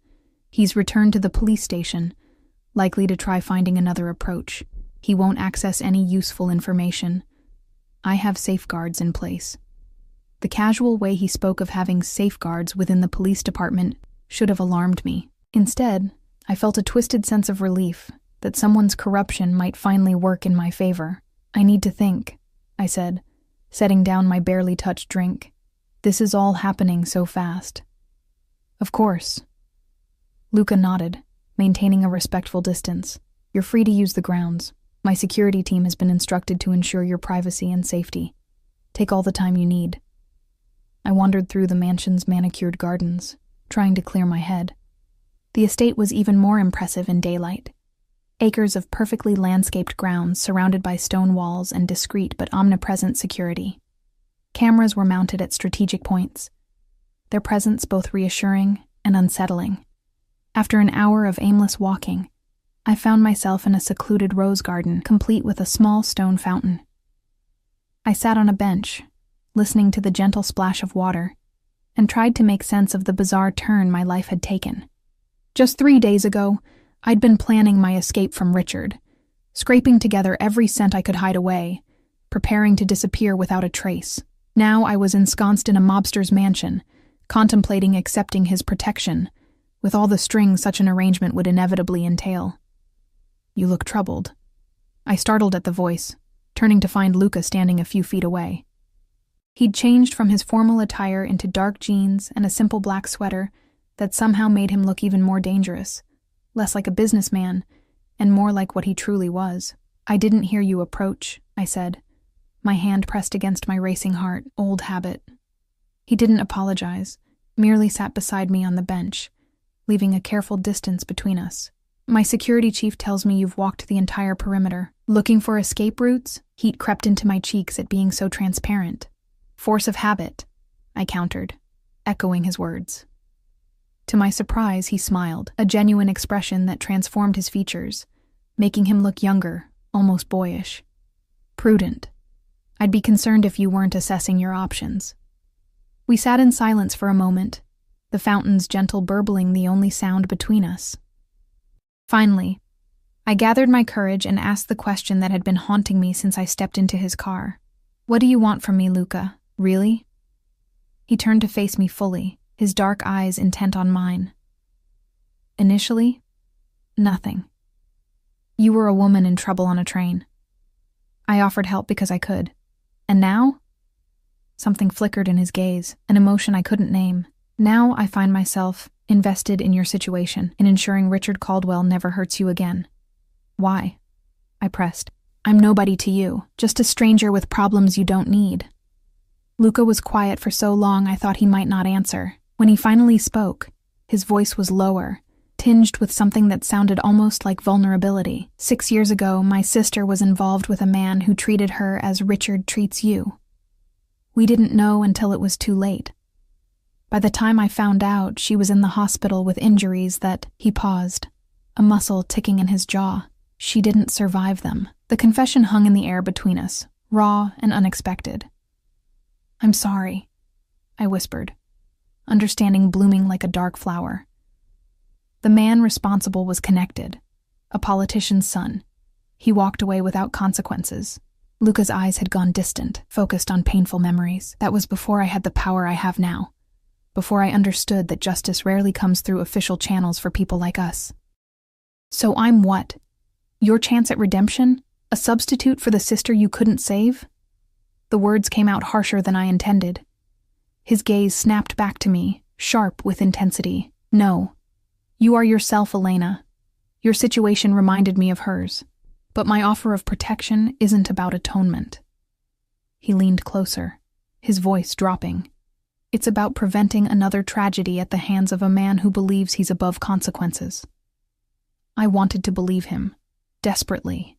He's returned to the police station, likely to try finding another approach. He won't access any useful information. I have safeguards in place." The casual way he spoke of having safeguards within the police department should have alarmed me. Instead, I felt a twisted sense of relief that someone's corruption might finally work in my favor. "I need to think," I said, setting down my barely touched drink. "This is all happening so fast." "Of course." Luca nodded, maintaining a respectful distance. "You're free to use the grounds. My security team has been instructed to ensure your privacy and safety. Take all the time you need." I wandered through the mansion's manicured gardens, trying to clear my head. The estate was even more impressive in daylight. Acres of perfectly landscaped grounds surrounded by stone walls and discreet but omnipresent security. Cameras were mounted at strategic points, their presence both reassuring and unsettling. After an hour of aimless walking, I found myself in a secluded rose garden, complete with a small stone fountain. I sat on a bench, listening to the gentle splash of water, and tried to make sense of the bizarre turn my life had taken. Just 3 days ago, I'd been planning my escape from Richard, scraping together every cent I could hide away, preparing to disappear without a trace. Now I was ensconced in a mobster's mansion, contemplating accepting his protection, with all the strings such an arrangement would inevitably entail. "You look troubled," I startled at the voice, turning to find Luca standing a few feet away. He'd changed from his formal attire into dark jeans and a simple black sweater that somehow made him look even more dangerous, less like a businessman, and more like what he truly was. "I didn't hear you approach," I said, my hand pressed against my racing heart, old habit. He didn't apologize, merely sat beside me on the bench, leaving a careful distance between us. "My security chief tells me you've walked the entire perimeter. Looking for escape routes?" Heat crept into my cheeks at being so transparent. "Force of habit," I countered, echoing his words. To my surprise, he smiled, a genuine expression that transformed his features, making him look younger, almost boyish. "Prudent. I'd be concerned if you weren't assessing your options." We sat in silence for a moment, the fountain's gentle burbling the only sound between us. Finally, I gathered my courage and asked the question that had been haunting me since I stepped into his car. "What do you want from me, Luca? Really?" He turned to face me fully, his dark eyes intent on mine. "Initially, nothing. You were a woman in trouble on a train. I offered help because I could. And now?" Something flickered in his gaze, an emotion I couldn't name. "Now I find myself invested in your situation, in ensuring Richard Caldwell never hurts you again." "Why?" I pressed. "I'm nobody to you, just a stranger with problems you don't need." Luca was quiet for so long I thought he might not answer. When he finally spoke, his voice was lower, tinged with something that sounded almost like vulnerability. "6 years ago, my sister was involved with a man who treated her as Richard treats you. We didn't know until it was too late. By the time I found out, she was in the hospital with injuries that—" He paused, a muscle ticking in his jaw. "She didn't survive them." The confession hung in the air between us, raw and unexpected. "I'm sorry," I whispered, understanding blooming like a dark flower. The man responsible was connected, a politician's son. He walked away without consequences. Luca's eyes had gone distant, focused on painful memories. That was before I had the power I have now, before I understood that justice rarely comes through official channels for people like us. "So I'm what? Your chance at redemption? A substitute for the sister you couldn't save?" The words came out harsher than I intended. His gaze snapped back to me, sharp with intensity. "No. You are yourself, Elena. Your situation reminded me of hers. But my offer of protection isn't about atonement." He leaned closer, his voice dropping. "It's about preventing another tragedy at the hands of a man who believes he's above consequences." I wanted to believe him, desperately.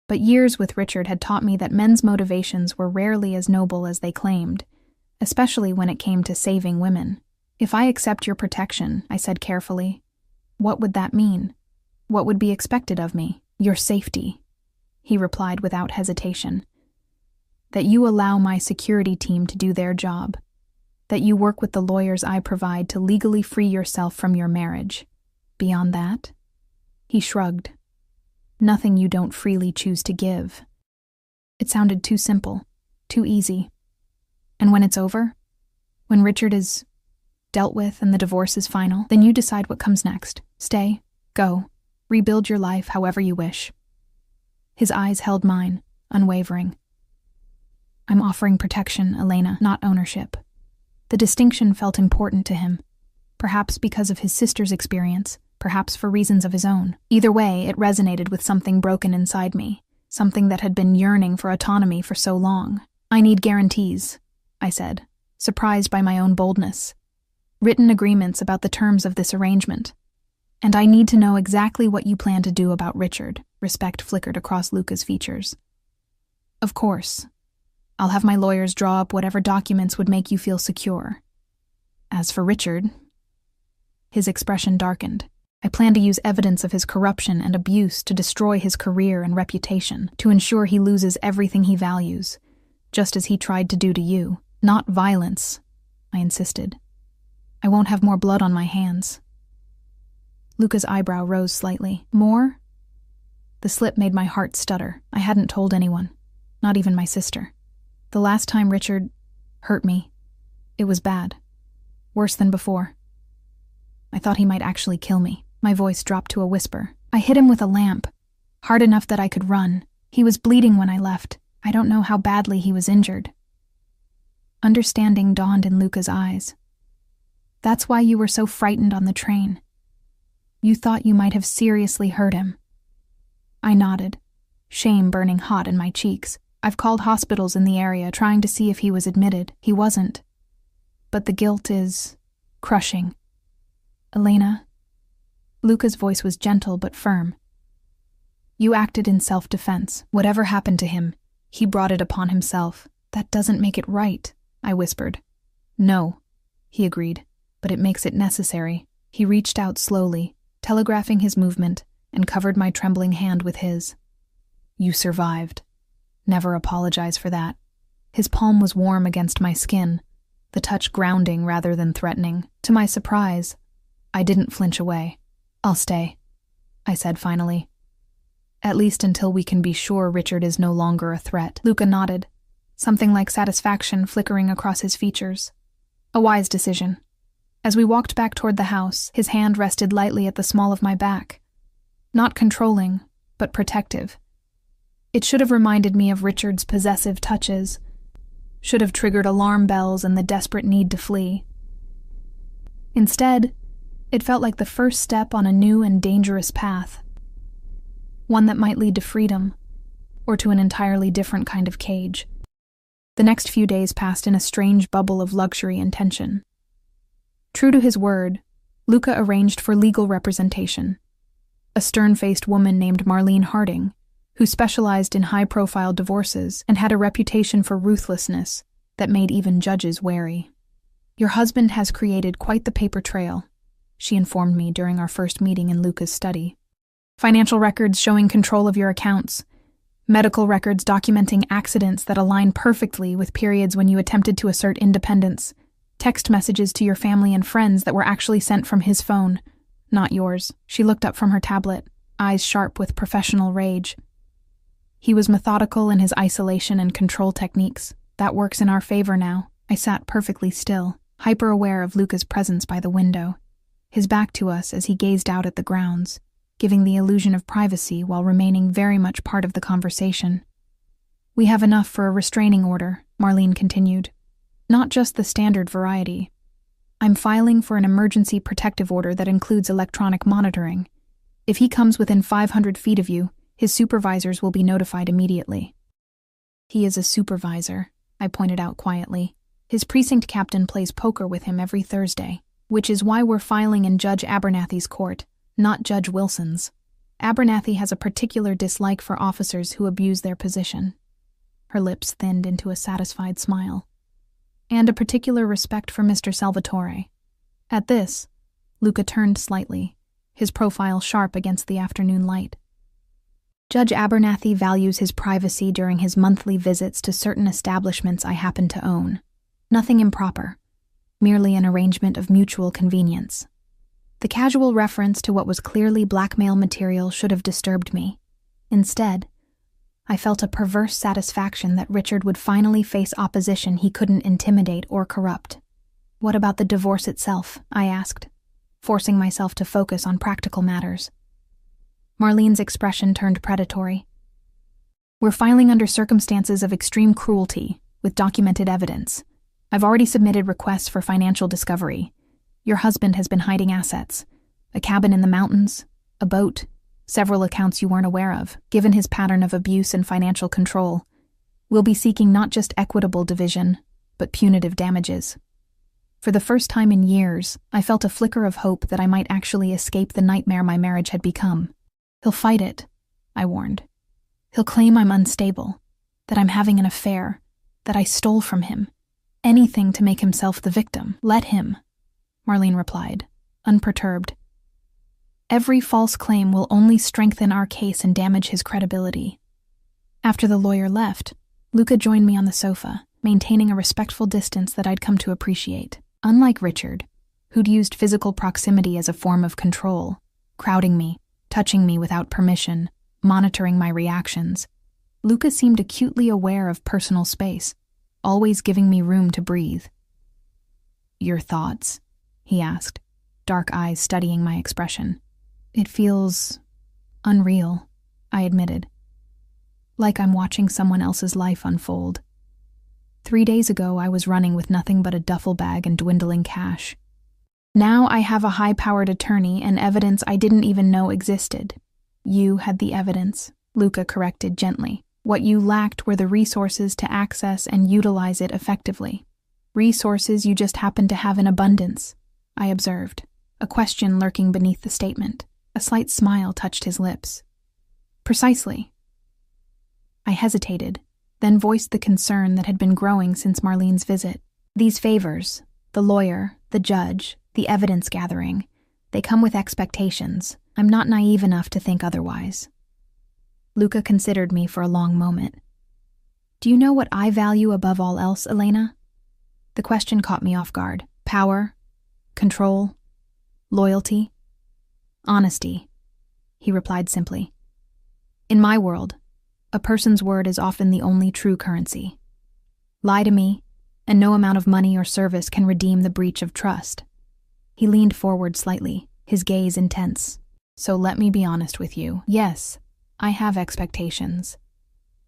But years with Richard had taught me that men's motivations were rarely as noble as they claimed, especially when it came to saving women. "If I accept your protection," I said carefully, "what would that mean? What would be expected of me?" "Your safety," he replied without hesitation. "That you allow my security team to do their job. That you work with the lawyers I provide to legally free yourself from your marriage. Beyond that?" He shrugged. "Nothing you don't freely choose to give." It sounded too simple, too easy. "And when it's over? When Richard is dealt with and the divorce is final, then you decide what comes next. Stay, go, rebuild your life however you wish." His eyes held mine, unwavering. "I'm offering protection, Elena, not ownership." The distinction felt important to him, perhaps because of his sister's experience, perhaps for reasons of his own. Either way, it resonated with something broken inside me, something that had been yearning for autonomy for so long. "I need guarantees," I said, surprised by my own boldness. "Written agreements about the terms of this arrangement. And I need to know exactly what you plan to do about Richard." Respect flickered across Luca's features. "Of course. I'll have my lawyers draw up whatever documents would make you feel secure. As for Richard..." His expression darkened. "I plan to use evidence of his corruption and abuse to destroy his career and reputation, to ensure he loses everything he values, just as he tried to do to you. Not violence," I insisted. "I won't have more blood on my hands." Luca's eyebrow rose slightly. "More?" The slip made my heart stutter. I hadn't told anyone, not even my sister. The last time Richard hurt me, it was bad. Worse than before. I thought he might actually kill me. My voice dropped to a whisper. "I hit him with a lamp, hard enough that I could run. He was bleeding when I left. I don't know how badly he was injured. Understanding dawned in Luca's eyes. That's why you were so frightened on the train. You thought you might have seriously hurt him. I nodded, shame burning hot in my cheeks. I've called hospitals in the area trying to see if he was admitted. He wasn't. But the guilt is crushing. Elena. Luca's voice was gentle but firm. You acted in self-defense. Whatever happened to him, he brought it upon himself. That doesn't make it right, I whispered. No, he agreed, but it makes it necessary. He reached out slowly, telegraphing his movement, and covered my trembling hand with his. You survived. Never apologize for that. His palm was warm against my skin, the touch grounding rather than threatening. To my surprise, I didn't flinch away. I'll stay, I said finally. At least until we can be sure Richard is no longer a threat. Luca nodded, something like satisfaction flickering across his features. A wise decision. As we walked back toward the house, his hand rested lightly at the small of my back. Not controlling, but protective. It should have reminded me of Richard's possessive touches, should have triggered alarm bells and the desperate need to flee. Instead, it felt like the first step on a new and dangerous path, one that might lead to freedom, or to an entirely different kind of cage. The next few days passed in a strange bubble of luxury and tension. True to his word, Luca arranged for legal representation. A stern-faced woman named Marlene Harding, who specialized in high-profile divorces and had a reputation for ruthlessness that made even judges wary. Your husband has created quite the paper trail, she informed me during our first meeting in Luca's study. Financial records showing control of your accounts, medical records documenting accidents that align perfectly with periods when you attempted to assert independence, text messages to your family and friends that were actually sent from his phone, not yours. She looked up from her tablet, eyes sharp with professional rage. He was methodical in his isolation and control techniques. That works in our favor now. I sat perfectly still, hyper-aware of Luca's presence by the window, his back to us as he gazed out at the grounds, giving the illusion of privacy while remaining very much part of the conversation. We have enough for a restraining order, Marlene continued. Not just the standard variety. I'm filing for an emergency protective order that includes electronic monitoring. If he comes within 500 feet of you, his supervisors will be notified immediately. He is a supervisor, I pointed out quietly. His precinct captain plays poker with him every Thursday, which is why we're filing in Judge Abernathy's court, not Judge Wilson's. Abernathy has a particular dislike for officers who abuse their position. Her lips thinned into a satisfied smile. And a particular respect for Mr. Salvatore. At this, Luca turned slightly, his profile sharp against the afternoon light. Judge Abernathy values his privacy during his monthly visits to certain establishments I happen to own. Nothing improper, merely an arrangement of mutual convenience. The casual reference to what was clearly blackmail material should have disturbed me. Instead, I felt a perverse satisfaction that Richard would finally face opposition he couldn't intimidate or corrupt. What about the divorce itself? I asked, forcing myself to focus on practical matters. Marlene's expression turned predatory. We're filing under circumstances of extreme cruelty, with documented evidence. I've already submitted requests for financial discovery. Your husband has been hiding assets. A cabin in the mountains, a boat, several accounts you weren't aware of. Given his pattern of abuse and financial control, we'll be seeking not just equitable division, but punitive damages. For the first time in years, I felt a flicker of hope that I might actually escape the nightmare my marriage had become. He'll fight it, I warned. He'll claim I'm unstable, that I'm having an affair, that I stole from him. Anything to make himself the victim. Let him, Marlene replied, unperturbed. Every false claim will only strengthen our case and damage his credibility. After the lawyer left, Luca joined me on the sofa, maintaining a respectful distance that I'd come to appreciate. Unlike Richard, who'd used physical proximity as a form of control, crowding me, touching me without permission, monitoring my reactions, Luca seemed acutely aware of personal space, always giving me room to breathe. Your thoughts? He asked, dark eyes studying my expression. It feels unreal, I admitted. like I'm watching someone else's life unfold. 3 days ago, I was running with nothing but a duffel bag and dwindling cash. Now I have a high-powered attorney and evidence I didn't even know existed. You had the evidence, Luca corrected gently. What you lacked were the resources to access and utilize it effectively. Resources you just happened to have in abundance, I observed, a question lurking beneath the statement. A slight smile touched his lips. Precisely. I hesitated, then voiced the concern that had been growing since Marlene's visit. These favors, the lawyer, the judge, the evidence gathering, they come with expectations. I'm not naive enough to think otherwise. Luca considered me for a long moment. Do you know what I value above all else, Elena? The question caught me off guard. Power, control, loyalty, honesty, he replied simply. In my world, a person's word is often the only true currency. Lie to me, and no amount of money or service can redeem the breach of trust. He leaned forward slightly, his gaze intense. So let me be honest with you. Yes, I have expectations.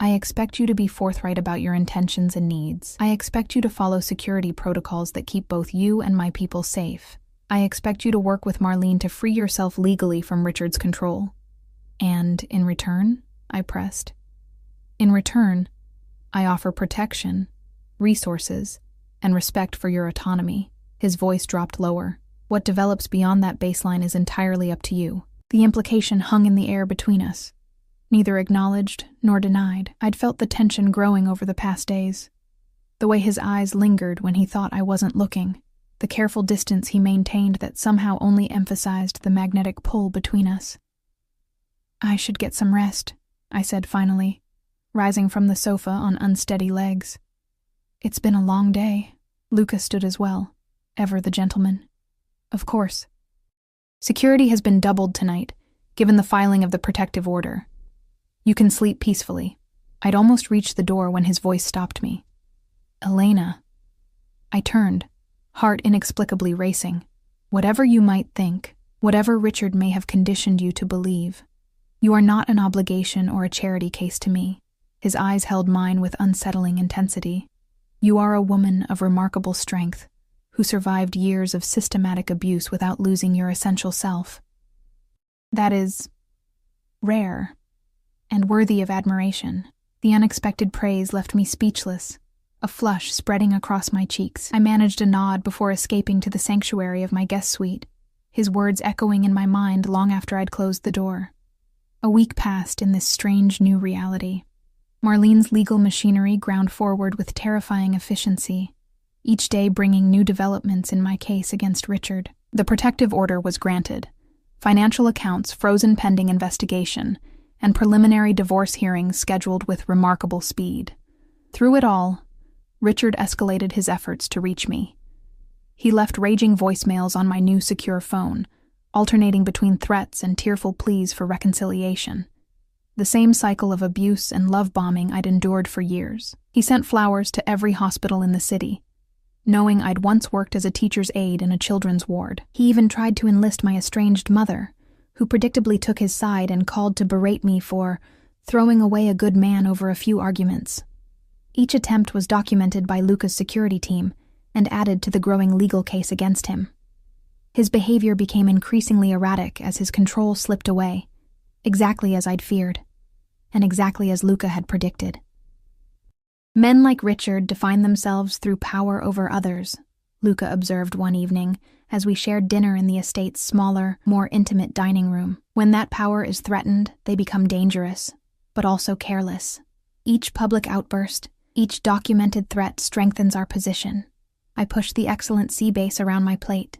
I expect you to be forthright about your intentions and needs. I expect you to follow security protocols that keep both you and my people safe. I expect you to work with Marlene to free yourself legally from Richard's control. And in return, I pressed. In return, I offer protection, resources, and respect for your autonomy. His voice dropped lower. What develops beyond that baseline is entirely up to you. The implication hung in the air between us, neither acknowledged nor denied. I'd felt the tension growing over the past days. The way his eyes lingered when he thought I wasn't looking, the careful distance he maintained that somehow only emphasized the magnetic pull between us. I should get some rest, I said finally, rising from the sofa on unsteady legs. It's been a long day. Luca stood as well, ever the gentleman. Of course. Security has been doubled tonight, given the filing of the protective order. You can sleep peacefully. I'd almost reached the door when his voice stopped me. Elena. I turned, heart inexplicably racing. Whatever you might think, whatever Richard may have conditioned you to believe, you are not an obligation or a charity case to me. His eyes held mine with unsettling intensity. You are a woman of remarkable strength, who survived years of systematic abuse without losing your essential self. That is rare and worthy of admiration. The unexpected praise left me speechless, a flush spreading across my cheeks. I managed a nod before escaping to the sanctuary of my guest suite, his words echoing in my mind long after I'd closed the door. A week passed in this strange new reality. Marlene's legal machinery ground forward with terrifying efficiency, each day bringing new developments in my case against Richard. The protective order was granted, financial accounts frozen pending investigation, and preliminary divorce hearings scheduled with remarkable speed. Through it all, Richard escalated his efforts to reach me. He left raging voicemails on my new secure phone, alternating between threats and tearful pleas for reconciliation. The same cycle of abuse and love bombing I'd endured for years. He sent flowers to every hospital in the city, knowing I'd once worked as a teacher's aide in a children's ward. He even tried to enlist my estranged mother, who predictably took his side and called to berate me for throwing away a good man over a few arguments. Each attempt was documented by Luca's security team and added to the growing legal case against him. His behavior became increasingly erratic as his control slipped away, exactly as I'd feared, and exactly as Luca had predicted. Men like Richard define themselves through power over others, Luca observed one evening as we shared dinner in the estate's smaller, more intimate dining room. When that power is threatened, they become dangerous, but also careless. Each public outburst, each documented threat strengthens our position. I pushed the excellent sea base around my plate,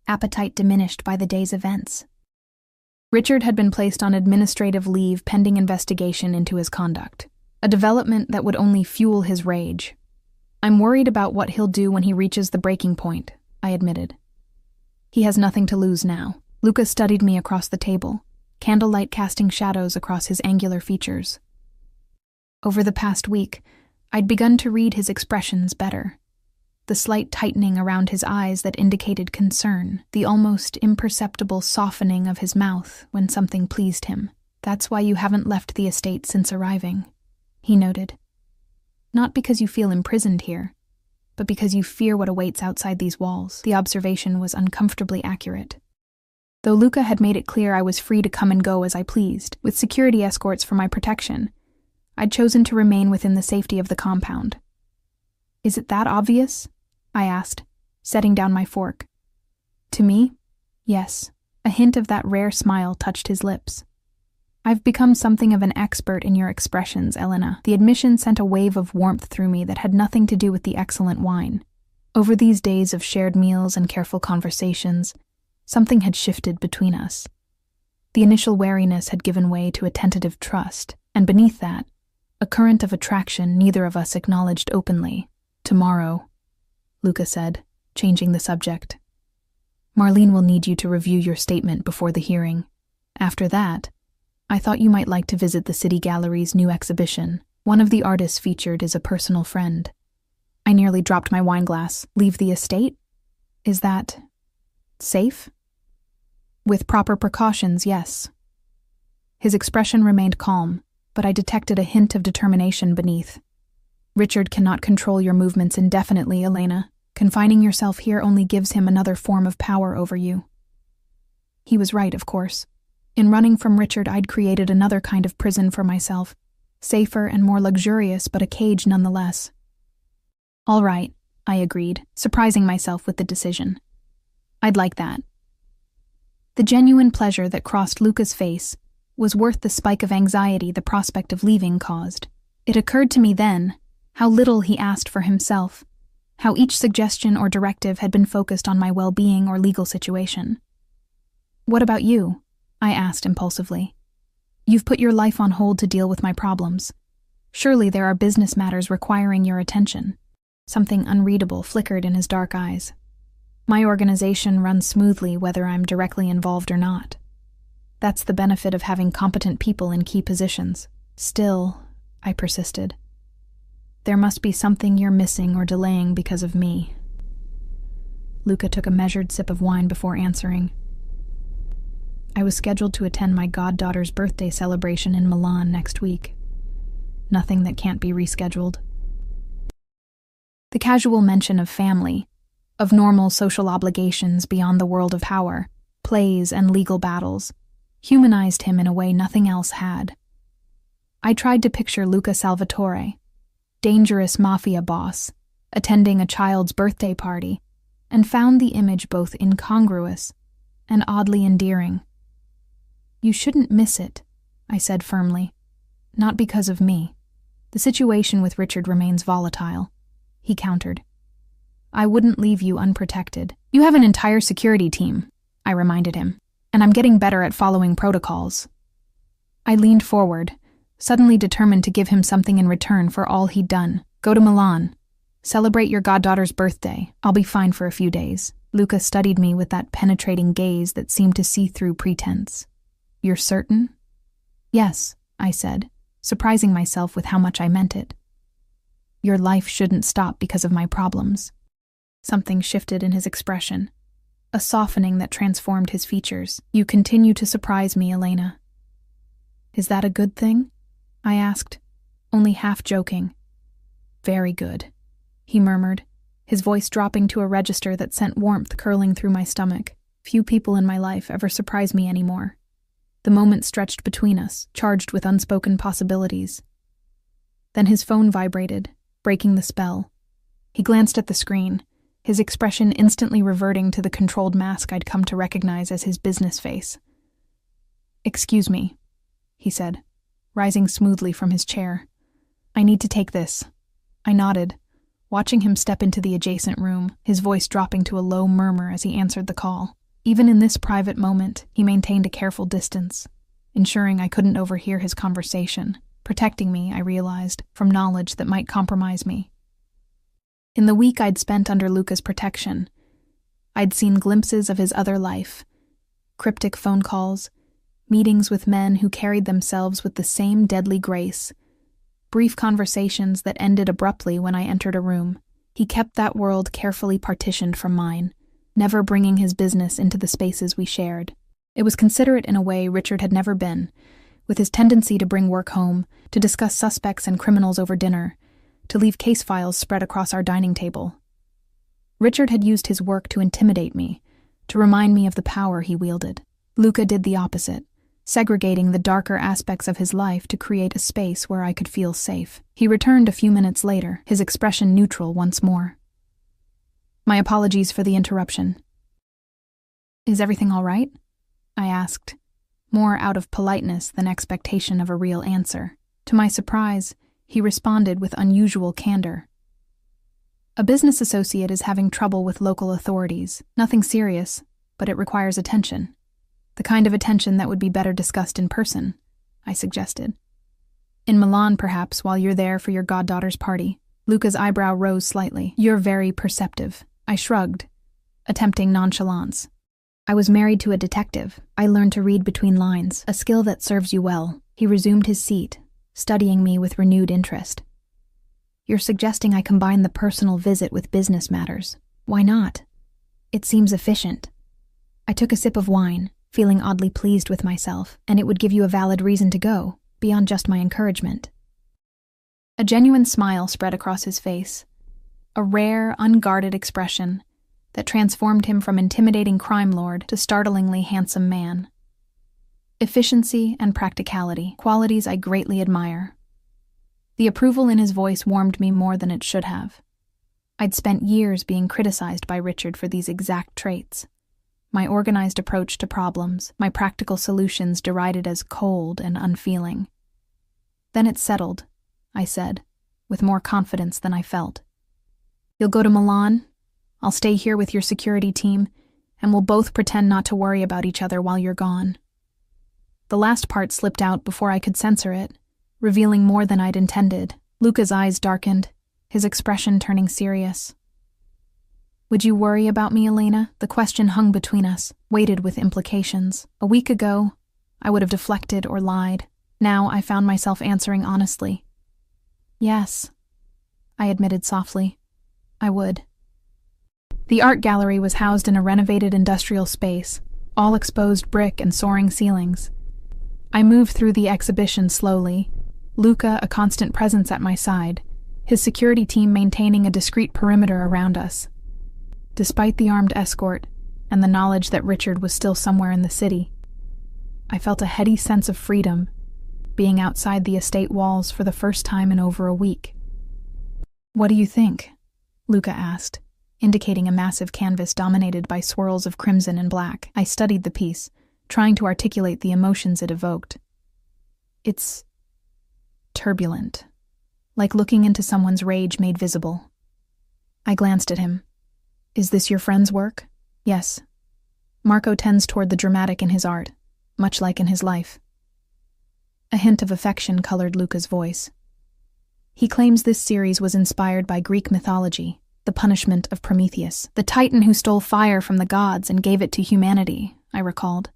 appetite diminished by the day's events. Richard had been placed on administrative leave pending investigation into his conduct, a development that would only fuel his rage. I'm worried about what he'll do when he reaches the breaking point, I admitted. He has nothing to lose now. Luca studied me across the table, candlelight casting shadows across his angular features. Over the past week, I'd begun to read his expressions better. The slight tightening around his eyes that indicated concern, the almost imperceptible softening of his mouth when something pleased him. That's why you haven't left the estate since arriving. he noted. Not because you feel imprisoned here, but because you fear what awaits outside these walls. The observation was uncomfortably accurate. Though Luca had made it clear I was free to come and go as I pleased, with security escorts for my protection, I'd chosen to remain within the safety of the compound. Is it that obvious? I asked, setting down my fork. To me, yes. A hint of that rare smile touched his lips. I've become something of an expert in your expressions, Elena. The admission sent a wave of warmth through me that had nothing to do with the excellent wine. Over these days of shared meals and careful conversations, something had shifted between us. The initial wariness had given way to a tentative trust, and beneath that, a current of attraction neither of us acknowledged openly. Tomorrow, Luca said, changing the subject. Marlene will need you to review your statement before the hearing. After that, I thought you might like to visit the City Gallery's new exhibition. One of the artists featured is a personal friend. I nearly dropped my wine glass. Leave the estate? Is that safe? With proper precautions, yes. His expression remained calm, but I detected a hint of determination beneath. Richard cannot control your movements indefinitely, Elena. Confining yourself here only gives him another form of power over you. He was right, of course. In running from Richard, I'd created another kind of prison for myself, safer and more luxurious, but a cage nonetheless. All right, I agreed, surprising myself with the decision. I'd like that. The genuine pleasure that crossed Luca's face was worth the spike of anxiety the prospect of leaving caused. It occurred to me then how little he asked for himself, how each suggestion or directive had been focused on my well-being or legal situation. What about you? I asked impulsively. You've put your life on hold to deal with my problems. Surely there are business matters requiring your attention. Something unreadable flickered in his dark eyes. My organization runs smoothly whether I'm directly involved or not. That's the benefit of having competent people in key positions. Still, I persisted. There must be something you're missing or delaying because of me. Luca took a measured sip of wine before answering. I was scheduled to attend my goddaughter's birthday celebration in Milan next week. Nothing that can't be rescheduled. The casual mention of family, of normal social obligations beyond the world of power, plays and legal battles, humanized him in a way nothing else had. I tried to picture Luca Salvatore, dangerous Mafia boss, attending a child's birthday party, and found the image both incongruous and oddly endearing. You shouldn't miss it, I said firmly. Not because of me. The situation with Richard remains volatile, he countered. I wouldn't leave you unprotected. You have an entire security team, I reminded him, and I'm getting better at following protocols. I leaned forward, suddenly determined to give him something in return for all he'd done. Go to Milan. Celebrate your goddaughter's birthday. I'll be fine for a few days. Luca studied me with that penetrating gaze that seemed to see through pretense. You're certain? Yes, I said, surprising myself with how much I meant it. Your life shouldn't stop because of my problems. Something shifted in his expression, a softening that transformed his features. You continue to surprise me, Elena. Is that a good thing? I asked, only half joking. Very good, he murmured, his voice dropping to a register that sent warmth curling through my stomach. Few people in my life ever surprise me anymore. The moment stretched between us, charged with unspoken possibilities. Then his phone vibrated, breaking the spell. He glanced at the screen, his expression instantly reverting to the controlled mask I'd come to recognize as his business face. Excuse me, he said, rising smoothly from his chair. I need to take this. I nodded, watching him step into the adjacent room, his voice dropping to a low murmur as he answered the call. Even in this private moment, he maintained a careful distance, ensuring I couldn't overhear his conversation, protecting me, I realized, from knowledge that might compromise me. In the week I'd spent under Luca's protection, I'd seen glimpses of his other life, cryptic phone calls, meetings with men who carried themselves with the same deadly grace, brief conversations that ended abruptly when I entered a room. He kept that world carefully partitioned from mine, never bringing his business into the spaces we shared. It was considerate in a way Richard had never been, with his tendency to bring work home, to discuss suspects and criminals over dinner, to leave case files spread across our dining table. Richard had used his work to intimidate me, to remind me of the power he wielded. Luca did the opposite, segregating the darker aspects of his life to create a space where I could feel safe. He returned a few minutes later, his expression neutral once more. My apologies for the interruption. Is everything all right? I asked, more out of politeness than expectation of a real answer. To my surprise, he responded with unusual candor. A business associate is having trouble with local authorities. Nothing serious, but it requires attention. The kind of attention that would be better discussed in person, I suggested. In Milan, perhaps, while you're there for your goddaughter's party. Luca's eyebrow rose slightly. You're very perceptive. I shrugged, attempting nonchalance. I was married to a detective. I learned to read between lines, a skill that serves you well. He resumed his seat, studying me with renewed interest. You're suggesting I combine the personal visit with business matters. Why not? It seems efficient. I took a sip of wine, feeling oddly pleased with myself, and it would give you a valid reason to go, beyond just my encouragement. A genuine smile spread across his face, a rare, unguarded expression that transformed him from intimidating crime lord to startlingly handsome man. Efficiency and practicality, qualities I greatly admire. The approval in his voice warmed me more than it should have. I'd spent years being criticized by Richard for these exact traits. My organized approach to problems, my practical solutions derided as cold and unfeeling. Then it settled, I said, with more confidence than I felt. You'll go to Milan? I'll stay here with your security team, and we'll both pretend not to worry about each other while you're gone. The last part slipped out before I could censor it, revealing more than I'd intended. Luca's eyes darkened, his expression turning serious. Would you worry about me, Elena? The question hung between us, weighted with implications. A week ago, I would have deflected or lied. Now I found myself answering honestly. Yes, I admitted softly. I would. The art gallery was housed in a renovated industrial space, all exposed brick and soaring ceilings. I moved through the exhibition slowly, Luca a constant presence at my side, his security team maintaining a discreet perimeter around us. Despite the armed escort and the knowledge that Richard was still somewhere in the city, I felt a heady sense of freedom, being outside the estate walls for the first time in over a week. What do you think? Luca asked, indicating a massive canvas dominated by swirls of crimson and black. I studied the piece, trying to articulate the emotions it evoked. It's turbulent, like looking into someone's rage made visible. I glanced at him. Is this your friend's work? Yes. Marco tends toward the dramatic in his art, much like in his life. A hint of affection colored Luca's voice. He claims this series was inspired by Greek mythology, the punishment of Prometheus, the titan who stole fire from the gods and gave it to humanity, I recalled.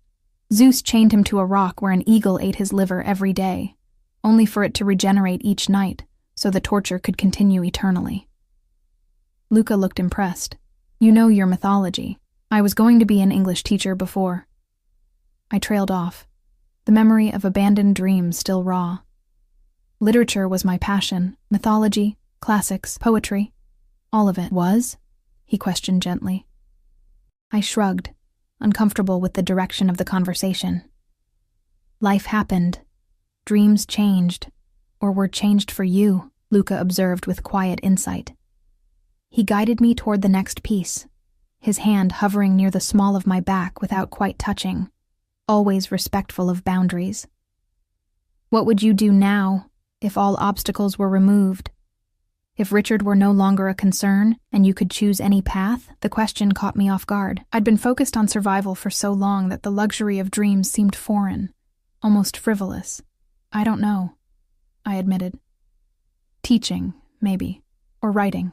Zeus chained him to a rock where an eagle ate his liver every day, only for it to regenerate each night, so the torture could continue eternally. Luca looked impressed. You know your mythology. I was going to be an English teacher before. I trailed off, the memory of abandoned dreams still raw. Literature was my passion, mythology, classics, poetry. All of it. Was? He questioned gently. I shrugged, uncomfortable with the direction of the conversation. Life happened. Dreams changed, or were changed for you, Luca observed with quiet insight. He guided me toward the next piece, his hand hovering near the small of my back without quite touching, always respectful of boundaries. What would you do now, if all obstacles were removed? If Richard were no longer a concern, and you could choose any path? The question caught me off guard. I'd been focused on survival for so long that the luxury of dreams seemed foreign, almost frivolous. I don't know, I admitted. Teaching, maybe, or writing.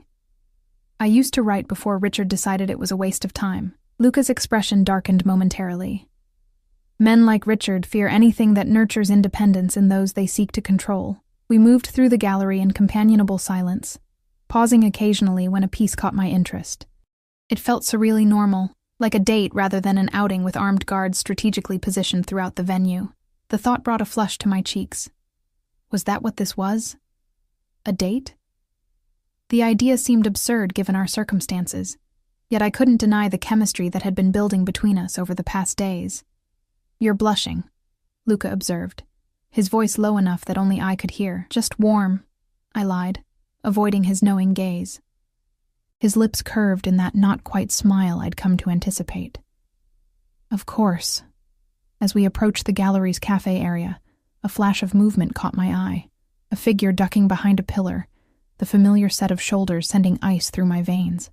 I used to write before Richard decided it was a waste of time. Luca's expression darkened momentarily. Men like Richard fear anything that nurtures independence in those they seek to control. We moved through the gallery in companionable silence, pausing occasionally when a piece caught my interest. It felt surreally normal, like a date rather than an outing with armed guards strategically positioned throughout the venue. The thought brought a flush to my cheeks. Was that what this was? A date? The idea seemed absurd given our circumstances, yet I couldn't deny the chemistry that had been building between us over the past days. "You're blushing," Luca observed, his voice low enough that only I could hear. "Just warm," I lied, avoiding his knowing gaze. His lips curved in that not-quite smile I'd come to anticipate. "Of course." As we approached the gallery's cafe area, a flash of movement caught my eye, a figure ducking behind a pillar, the familiar set of shoulders sending ice through my veins.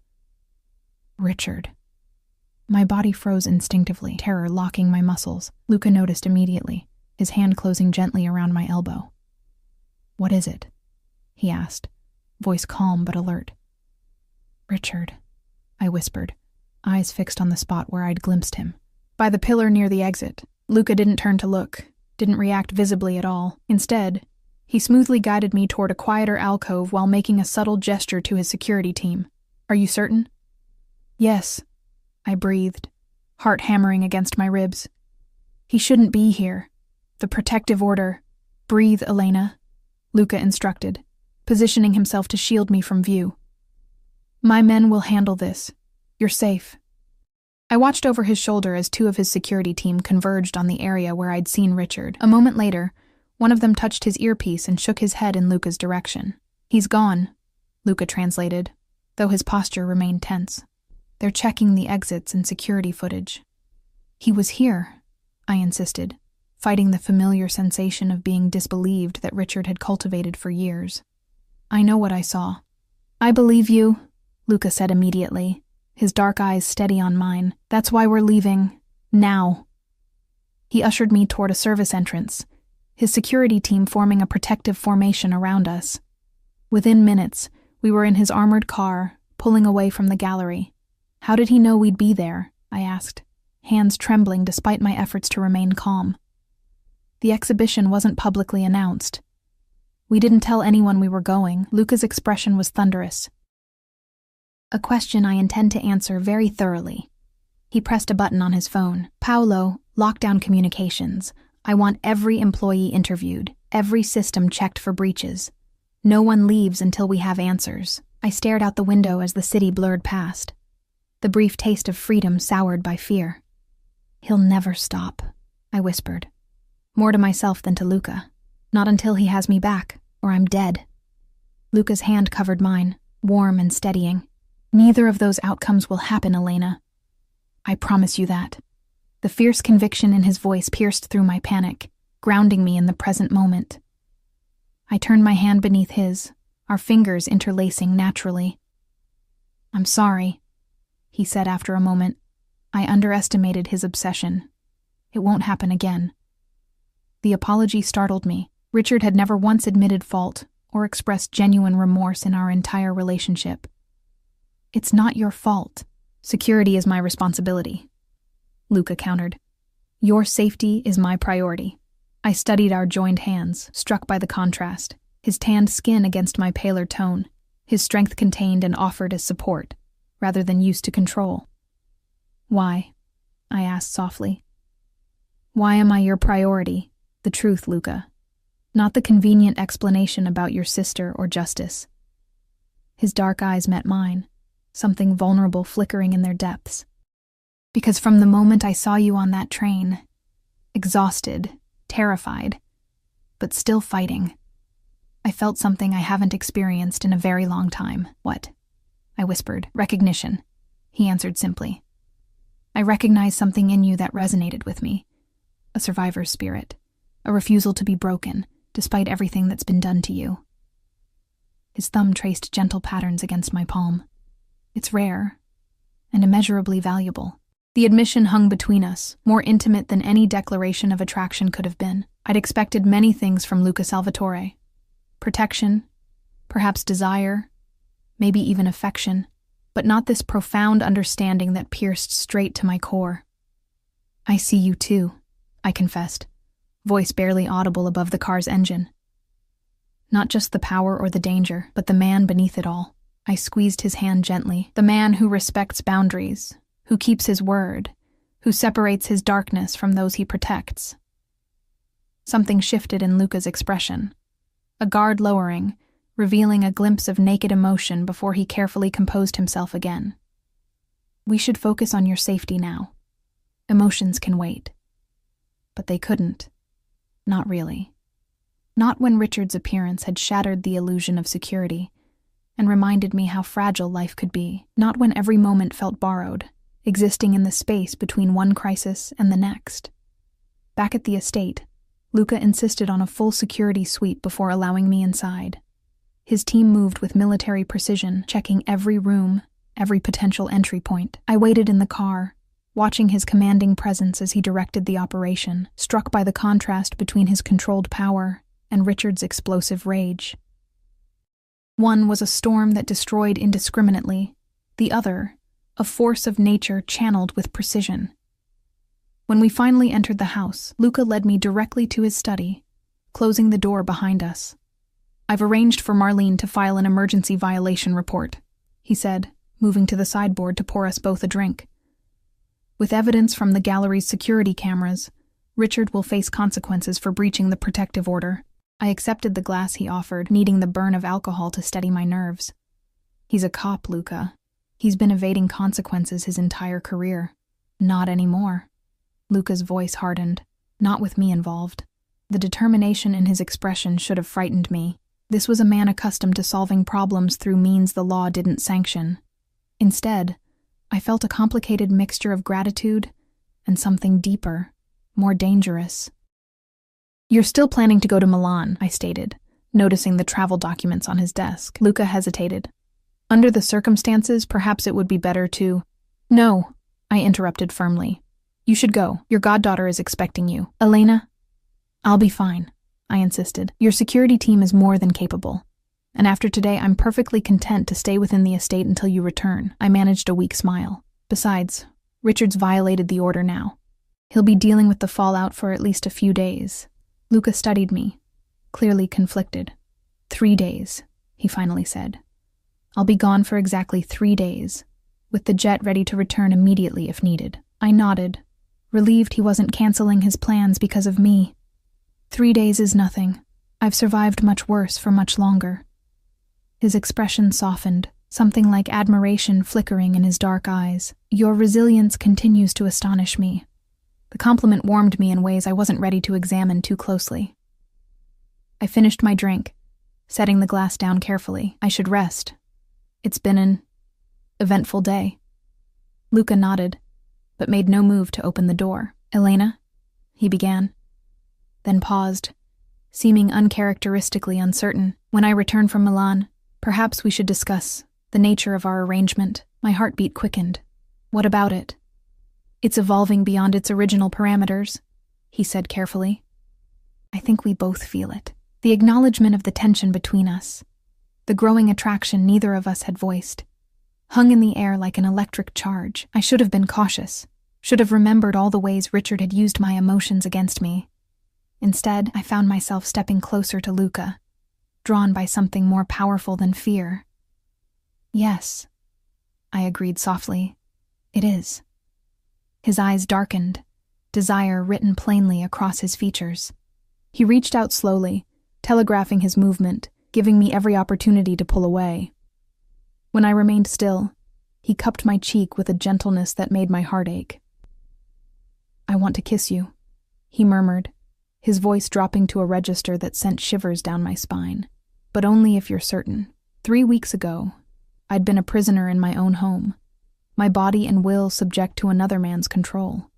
Richard. My body froze instinctively, terror locking my muscles. Luca noticed immediately, his hand closing gently around my elbow. "What is it?" he asked, voice calm but alert. "Richard," I whispered, eyes fixed on the spot where I'd glimpsed him. By the pillar near the exit. Luca didn't turn to look, didn't react visibly at all. Instead, he smoothly guided me toward a quieter alcove while making a subtle gesture to his security team. "Are you certain?" "Yes," I breathed, heart hammering against my ribs. "He shouldn't be here. The protective order." "Breathe, Elena," Luca instructed, positioning himself to shield me from view. "My men will handle this. You're safe." I watched over his shoulder as two of his security team converged on the area where I'd seen Richard. A moment later, one of them touched his earpiece and shook his head in Luca's direction. "He's gone," Luca translated, though his posture remained tense. "They're checking the exits and security footage." "He was here," I insisted, fighting the familiar sensation of being disbelieved that Richard had cultivated for years. "I know what I saw." "I believe you," Luca said immediately, his dark eyes steady on mine. "That's why we're leaving. Now." He ushered me toward a service entrance, his security team forming a protective formation around us. Within minutes, we were in his armored car, pulling away from the gallery. "How did he know we'd be there?" I asked, hands trembling despite my efforts to remain calm. "The exhibition wasn't publicly announced. We didn't tell anyone we were going." Luca's expression was thunderous. "A question I intend to answer very thoroughly." He pressed a button on his phone. "Paolo, lockdown communications. I want every employee interviewed, every system checked for breaches. No one leaves until we have answers." I stared out the window as the city blurred past, the brief taste of freedom soured by fear. "He'll never stop," I whispered, more to myself than to Luca. "Not until he has me back, or I'm dead." Luca's hand covered mine, warm and steadying. "Neither of those outcomes will happen, Elena. I promise you that." The fierce conviction in his voice pierced through my panic, grounding me in the present moment. I turned my hand beneath his, our fingers interlacing naturally. "I'm sorry," he said after a moment. "I underestimated his obsession. It won't happen again." The apology startled me. Richard had never once admitted fault or expressed genuine remorse in our entire relationship. "It's not your fault. Security is my responsibility," Luca countered. "Your safety is my priority." I studied our joined hands, struck by the contrast, his tanned skin against my paler tone, his strength contained and offered as support, rather than used to control. "Why?" I asked softly. "Why am I your priority? The truth, Luca. Not the convenient explanation about your sister or justice." His dark eyes met mine, something vulnerable flickering in their depths. "Because from the moment I saw you on that train, exhausted, terrified, but still fighting, I felt something I haven't experienced in a very long time." "What?" I whispered. "Recognition," he answered simply. "I recognized something in you that resonated with me. A survivor's spirit, a refusal to be broken, despite everything that's been done to you." His thumb traced gentle patterns against my palm. "It's rare, and immeasurably valuable." The admission hung between us, more intimate than any declaration of attraction could have been. I'd expected many things from Luca Salvatore. Protection, perhaps desire, maybe even affection, but not this profound understanding that pierced straight to my core. "I see you too," I confessed, voice barely audible above the car's engine. Not just the power or the danger, but the man beneath it all. I squeezed his hand gently. The man who respects boundaries, who keeps his word, who separates his darkness from those he protects. Something shifted in Luca's expression. A guard lowering, revealing a glimpse of naked emotion before he carefully composed himself again. "We should focus on your safety now. Emotions can wait." But they couldn't. Not really. Not when Richard's appearance had shattered the illusion of security and reminded me how fragile life could be. Not when every moment felt borrowed, existing in the space between one crisis and the next. Back at the estate, Luca insisted on a full security sweep before allowing me inside. His team moved with military precision, checking every room, every potential entry point. I waited in the car, watching his commanding presence as he directed the operation, struck by the contrast between his controlled power and Richard's explosive rage. One was a storm that destroyed indiscriminately, the other, a force of nature channeled with precision. When we finally entered the house, Luca led me directly to his study, closing the door behind us. "I've arranged for Marlene to file an emergency violation report," he said, moving to the sideboard to pour us both a drink. "With evidence from the gallery's security cameras, Richard will face consequences for breaching the protective order." I accepted the glass he offered, needing the burn of alcohol to steady my nerves. "He's a cop, Luca. He's been evading consequences his entire career." "Not anymore." Luca's voice hardened, not with me involved. The determination in his expression should have frightened me. This was a man accustomed to solving problems through means the law didn't sanction. Instead, I felt a complicated mixture of gratitude and something deeper, more dangerous. "You're still planning to go to Milan," I stated, noticing the travel documents on his desk. Luca hesitated. "Under the circumstances, perhaps it would be better to—" "No," I interrupted firmly. "You should go. Your goddaughter is expecting you." "Elena?" "I'll be fine," I insisted. "Your security team is more than capable. And after today, I'm perfectly content to stay within the estate until you return." I managed a weak smile. "Besides, Richard's violated the order now. He'll be dealing with the fallout for at least a few days." Luca studied me, clearly conflicted. 3 days, he finally said. "I'll be gone for exactly 3 days, with the jet ready to return immediately if needed." I nodded, relieved he wasn't canceling his plans because of me. 3 days is nothing. I've survived much worse for much longer." His expression softened, something like admiration flickering in his dark eyes. "Your resilience continues to astonish me." The compliment warmed me in ways I wasn't ready to examine too closely. I finished my drink, setting the glass down carefully. "I should rest. It's been an eventful day." Luca nodded, but made no move to open the door. "Elena?" he began, then paused, seeming uncharacteristically uncertain. "When I return from Milan, perhaps we should discuss the nature of our arrangement." My heartbeat quickened. "What about it?" "It's evolving beyond its original parameters," he said carefully. "I think we both feel it. The acknowledgement of the tension between us, the growing attraction neither of us had voiced, hung in the air like an electric charge. I should have been cautious, should have remembered all the ways Richard had used my emotions against me. Instead, I found myself stepping closer to Luca, drawn by something more powerful than fear. "Yes," I agreed softly. "It is." His eyes darkened, desire written plainly across his features. He reached out slowly, telegraphing his movement, giving me every opportunity to pull away. When I remained still, he cupped my cheek with a gentleness that made my heart ache. "I want to kiss you," he murmured, his voice dropping to a register that sent shivers down my spine. "But only if you're certain. 3 weeks ago, I'd been a prisoner in my own home, my body and will subject to another man's control."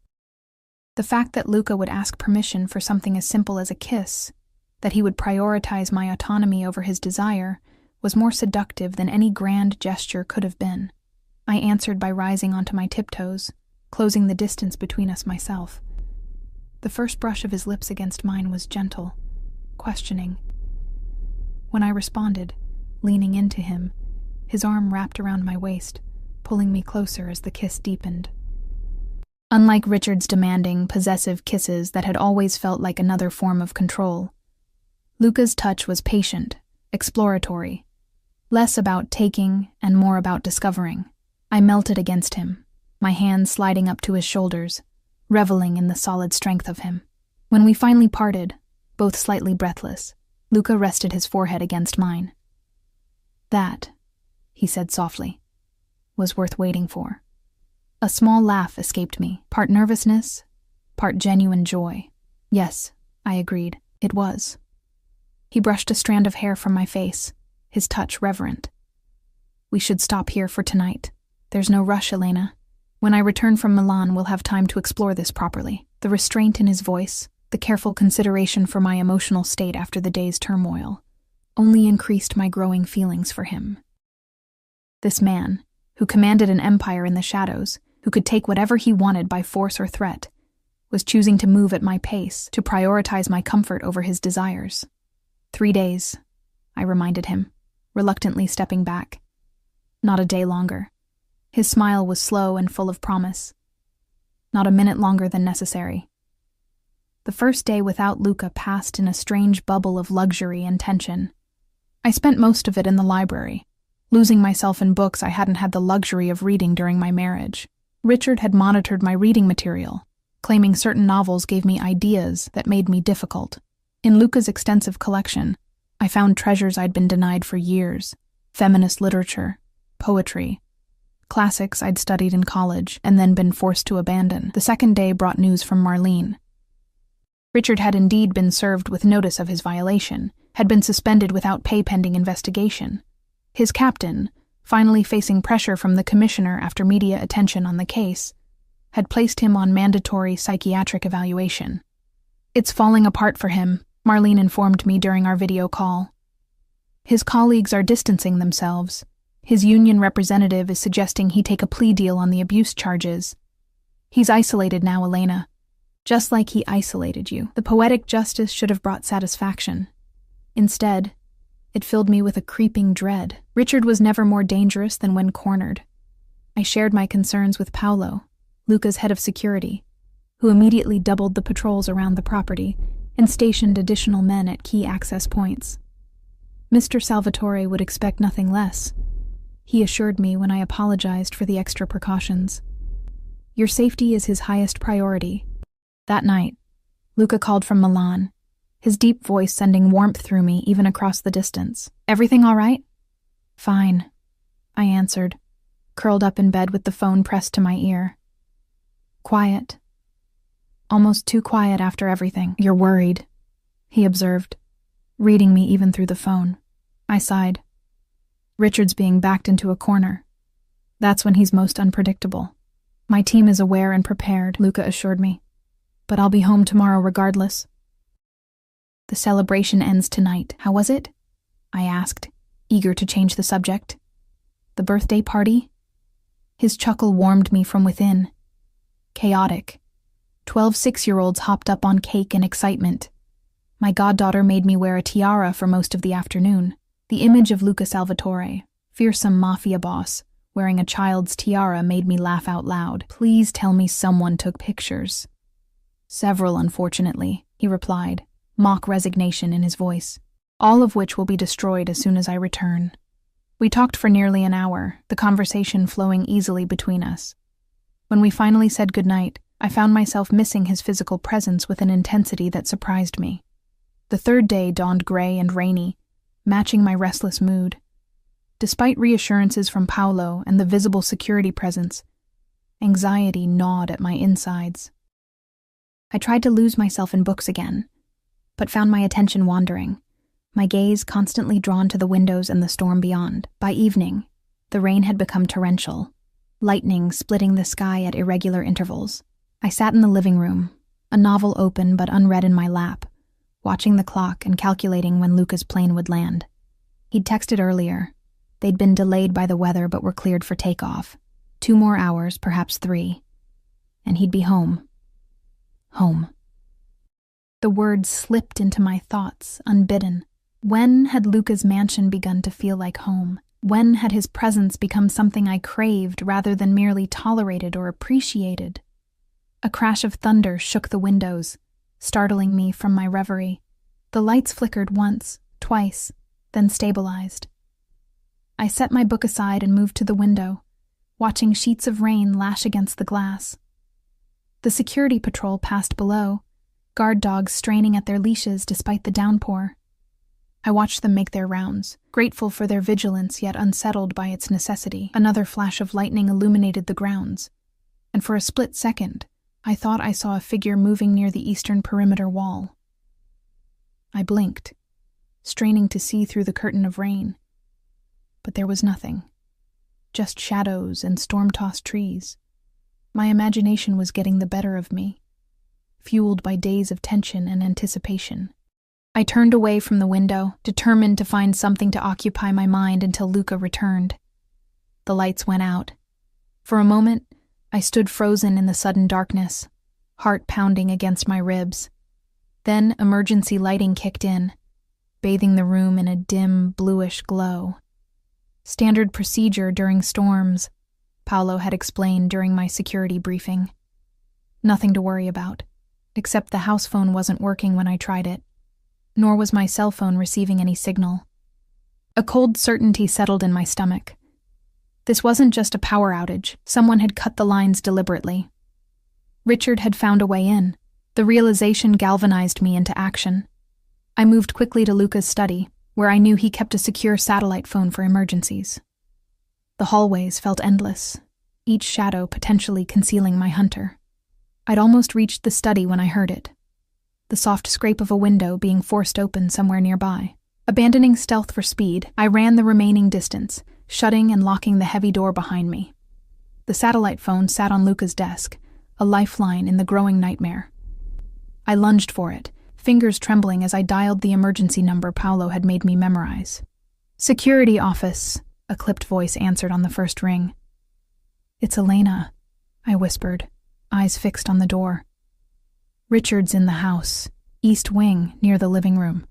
The fact that Luca would ask permission for something as simple as a kiss, that he would prioritize my autonomy over his desire, was more seductive than any grand gesture could have been. I answered by rising onto my tiptoes, closing the distance between us myself. The first brush of his lips against mine was gentle, questioning. When I responded, leaning into him, his arm wrapped around my waist, pulling me closer as the kiss deepened. Unlike Richard's demanding, possessive kisses that had always felt like another form of control, Luca's touch was patient, exploratory, less about taking and more about discovering. I melted against him, my hands sliding up to his shoulders, reveling in the solid strength of him. When we finally parted, Both slightly breathless, Luca rested his forehead against mine. "That," he said softly, "was worth waiting for." A small laugh escaped me, part nervousness, part genuine joy. "Yes," I agreed, "it was." He brushed a strand of hair from my face, his touch reverent. "We should stop here for tonight. There's no rush, Elena. When I return from Milan, we'll have time to explore this properly." The restraint in his voice, the careful consideration for my emotional state after the day's turmoil, only increased my growing feelings for him. This man, who commanded an empire in the shadows, who could take whatever he wanted by force or threat, was choosing to move at my pace, to prioritize my comfort over his desires. 3 days, I reminded him, reluctantly stepping back. Not a day longer. His smile was slow and full of promise. Not a minute longer than necessary. The first day without Luca passed in a strange bubble of luxury and tension. I spent most of it in the library, losing myself in books I hadn't had the luxury of reading during my marriage. Richard had monitored my reading material, claiming certain novels gave me ideas that made me difficult. In Luca's extensive collection, I found treasures I'd been denied for years: feminist literature, poetry, classics I'd studied in college and then been forced to abandon. The second day brought news from Marlene. Richard had indeed been served with notice of his violation, had been suspended without pay pending investigation. His captain, finally facing pressure from the commissioner after media attention on the case, had placed him on mandatory psychiatric evaluation. "It's falling apart for him," Marlene informed me during our video call. "His colleagues are distancing themselves. His union representative is suggesting he take a plea deal on the abuse charges. He's isolated now, Elena. Just like he isolated you. The poetic justice should have brought satisfaction. Instead, it filled me with a creeping dread. Richard was never more dangerous than when cornered. I shared my concerns with Paolo, Luca's head of security, who immediately doubled the patrols around the property and stationed additional men at key access points. Mr. Salvatore would expect nothing less, he assured me when I apologized for the extra precautions. "Your safety is his highest priority." That night, Luca called from Milan, his deep voice sending warmth through me even across the distance. "Everything all right?" "Fine," I answered, curled up in bed with the phone pressed to my ear. "Quiet. Almost too quiet after everything." "You're worried," he observed, reading me even through the phone. I sighed. "Richard's being backed into a corner. That's when he's most unpredictable." "My team is aware and prepared," Luca assured me. "But I'll be home tomorrow regardless." "The celebration ends tonight. How was it?" I asked, eager to change the subject. "The birthday party?" His chuckle warmed me from within. Chaotic. 12 6-year-olds hopped up on cake and excitement. My goddaughter made me wear a tiara for most of the afternoon. The image of Luca Salvatore, fearsome Mafia boss, wearing a child's tiara made me laugh out loud. "Please tell me someone took pictures." "Several, unfortunately," he replied, mock resignation in his voice, "all of which will be destroyed as soon as I return." We talked for nearly an hour, the conversation flowing easily between us. When we finally said goodnight, I found myself missing his physical presence with an intensity that surprised me. The third day dawned gray and rainy, matching my restless mood. Despite reassurances from Paolo and the visible security presence, anxiety gnawed at my insides. I tried to lose myself in books again, but found my attention wandering, my gaze constantly drawn to the windows and the storm beyond. By evening, the rain had become torrential, lightning splitting the sky at irregular intervals. I sat in the living room, a novel open but unread in my lap, watching the clock and calculating when Luca's plane would land. He'd texted earlier. They'd been delayed by the weather but were cleared for takeoff. 2 more hours, perhaps 3, and he'd be home. Home. The words slipped into my thoughts, unbidden. When had Luca's mansion begun to feel like home? When had his presence become something I craved rather than merely tolerated or appreciated? A crash of thunder shook the windows, startling me from my reverie. The lights flickered once, twice, then stabilized. I set my book aside and moved to the window, watching sheets of rain lash against the glass. The security patrol passed below, guard dogs straining at their leashes despite the downpour. I watched them make their rounds, grateful for their vigilance yet unsettled by its necessity. Another flash of lightning illuminated the grounds, and for a split second, I thought I saw a figure moving near the eastern perimeter wall. I blinked, straining to see through the curtain of rain. But there was nothing. Just shadows and storm-tossed trees. My imagination was getting the better of me, fueled by days of tension and anticipation. I turned away from the window, determined to find something to occupy my mind until Luca returned. The lights went out. For a moment, I stood frozen in the sudden darkness, heart pounding against my ribs. Then emergency lighting kicked in, bathing the room in a dim, bluish glow. Standard procedure during storms, Paolo had explained during my security briefing. Nothing to worry about, except the house phone wasn't working when I tried it, nor was my cell phone receiving any signal. A cold certainty settled in my stomach. This wasn't just a power outage. Someone had cut the lines deliberately. Richard had found a way in. The realization galvanized me into action. I moved quickly to Luca's study, where I knew he kept a secure satellite phone for emergencies. The hallways felt endless, each shadow potentially concealing my hunter. I'd almost reached the study when I heard it. The soft scrape of a window being forced open somewhere nearby. Abandoning stealth for speed, I ran the remaining distance, shutting and locking the heavy door behind me. The satellite phone sat on Luca's desk, a lifeline in the growing nightmare. I lunged for it, fingers trembling as I dialed the emergency number Paolo had made me memorize. "Security office," a clipped voice answered on the first ring. "It's Elena," I whispered, eyes fixed on the door. "Richard's in the house, east wing, near the living room.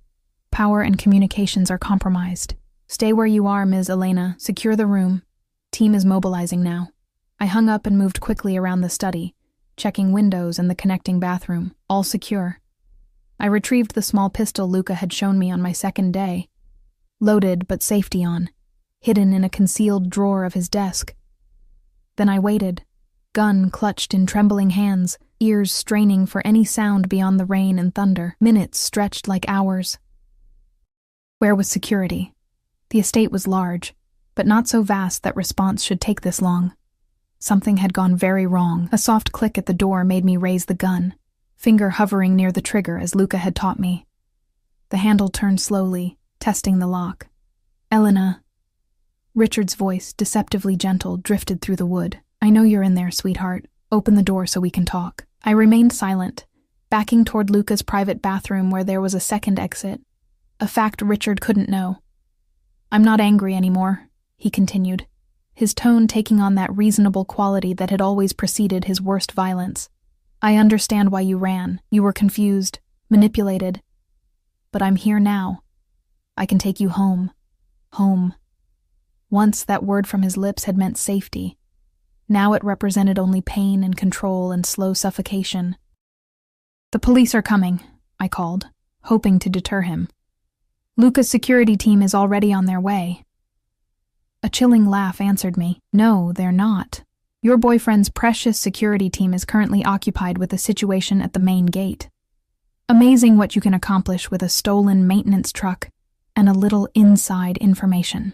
Power and communications are compromised. Stay where you are, Ms. Elena. Secure the room. Team is mobilizing now." I hung up and moved quickly around the study, checking windows and the connecting bathroom, all secure. I retrieved the small pistol Luca had shown me on my second day, loaded but safety on, hidden in a concealed drawer of his desk. Then I waited, gun clutched in trembling hands, ears straining for any sound beyond the rain and thunder. Minutes stretched like hours. Where was security? The estate was large, but not so vast that response should take this long. Something had gone very wrong. A soft click at the door made me raise the gun, finger hovering near the trigger as Luca had taught me. The handle turned slowly, testing the lock. "Elena." Richard's voice, deceptively gentle, drifted through the wood. "I know you're in there, sweetheart. Open the door so we can talk." I remained silent, backing toward Luca's private bathroom where there was a second exit, a fact Richard couldn't know. "I'm not angry anymore," he continued, his tone taking on that reasonable quality that had always preceded his worst violence. "I understand why you ran. You were confused, manipulated. But I'm here now. I can take you home. Home." Once that word from his lips had meant safety. Now it represented only pain and control and slow suffocation. "The police are coming," I called, hoping to deter him. "Luca's security team is already on their way." A chilling laugh answered me. "No, they're not. Your boyfriend's precious security team is currently occupied with a situation at the main gate. Amazing what you can accomplish with a stolen maintenance truck and a little inside information."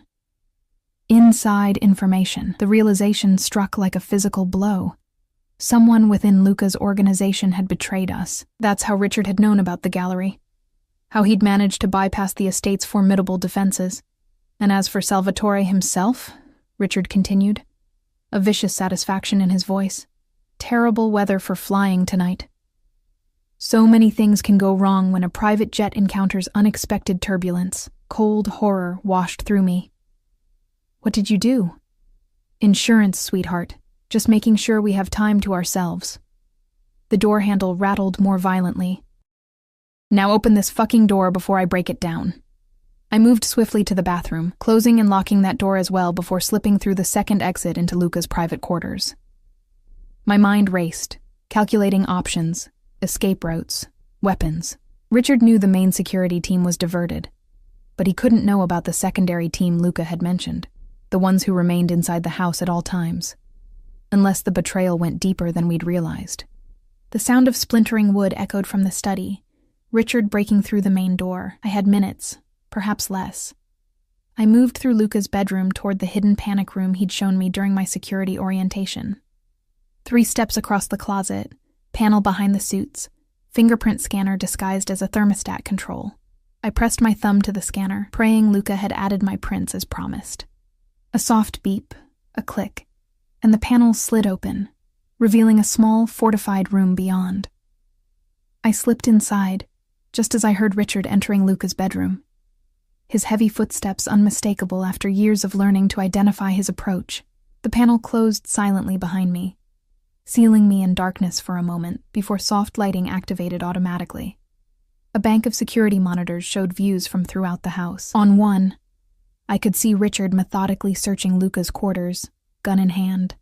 Inside information. The realization struck like a physical blow. Someone within Luca's organization had betrayed us. That's how Richard had known about the gallery. How he'd managed to bypass the estate's formidable defenses. And as for Salvatore himself, Richard continued, a vicious satisfaction in his voice. "Terrible weather for flying tonight. So many things can go wrong when a private jet encounters unexpected turbulence." Cold horror washed through me. "What did you do?" "Insurance, sweetheart. Just making sure we have time to ourselves." The door handle rattled more violently. "Now open this fucking door before I break it down." I moved swiftly to the bathroom, closing and locking that door as well before slipping through the second exit into Luca's private quarters. My mind raced, calculating options, escape routes, weapons. Richard knew the main security team was diverted, but he couldn't know about the secondary team Luca had mentioned, the ones who remained inside the house at all times. Unless the betrayal went deeper than we'd realized. The sound of splintering wood echoed from the study, Richard breaking through the main door. I had minutes, perhaps less. I moved through Luca's bedroom toward the hidden panic room he'd shown me during my security orientation. 3 steps across the closet, panel behind the suits, fingerprint scanner disguised as a thermostat control. I pressed my thumb to the scanner, praying Luca had added my prints as promised. A soft beep, a click, and the panel slid open, revealing a small, fortified room beyond. I slipped inside, just as I heard Richard entering Luca's bedroom. His heavy footsteps unmistakable after years of learning to identify his approach. The panel closed silently behind me, sealing me in darkness for a moment before soft lighting activated automatically. A bank of security monitors showed views from throughout the house. On one, I could see Richard methodically searching Luca's quarters, gun in hand,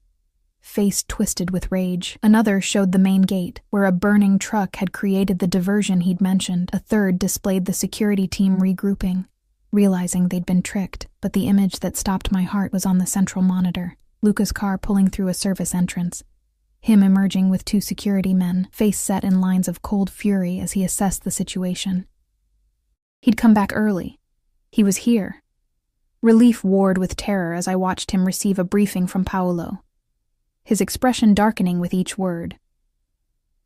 face twisted with rage. Another showed the main gate, where a burning truck had created the diversion he'd mentioned. A third displayed the security team regrouping, realizing they'd been tricked, but the image that stopped my heart was on the central monitor, Luca's car pulling through a service entrance. Him emerging with 2 security men, face set in lines of cold fury as he assessed the situation. He'd come back early. He was here. Relief warred with terror as I watched him receive a briefing from Paolo, his expression darkening with each word.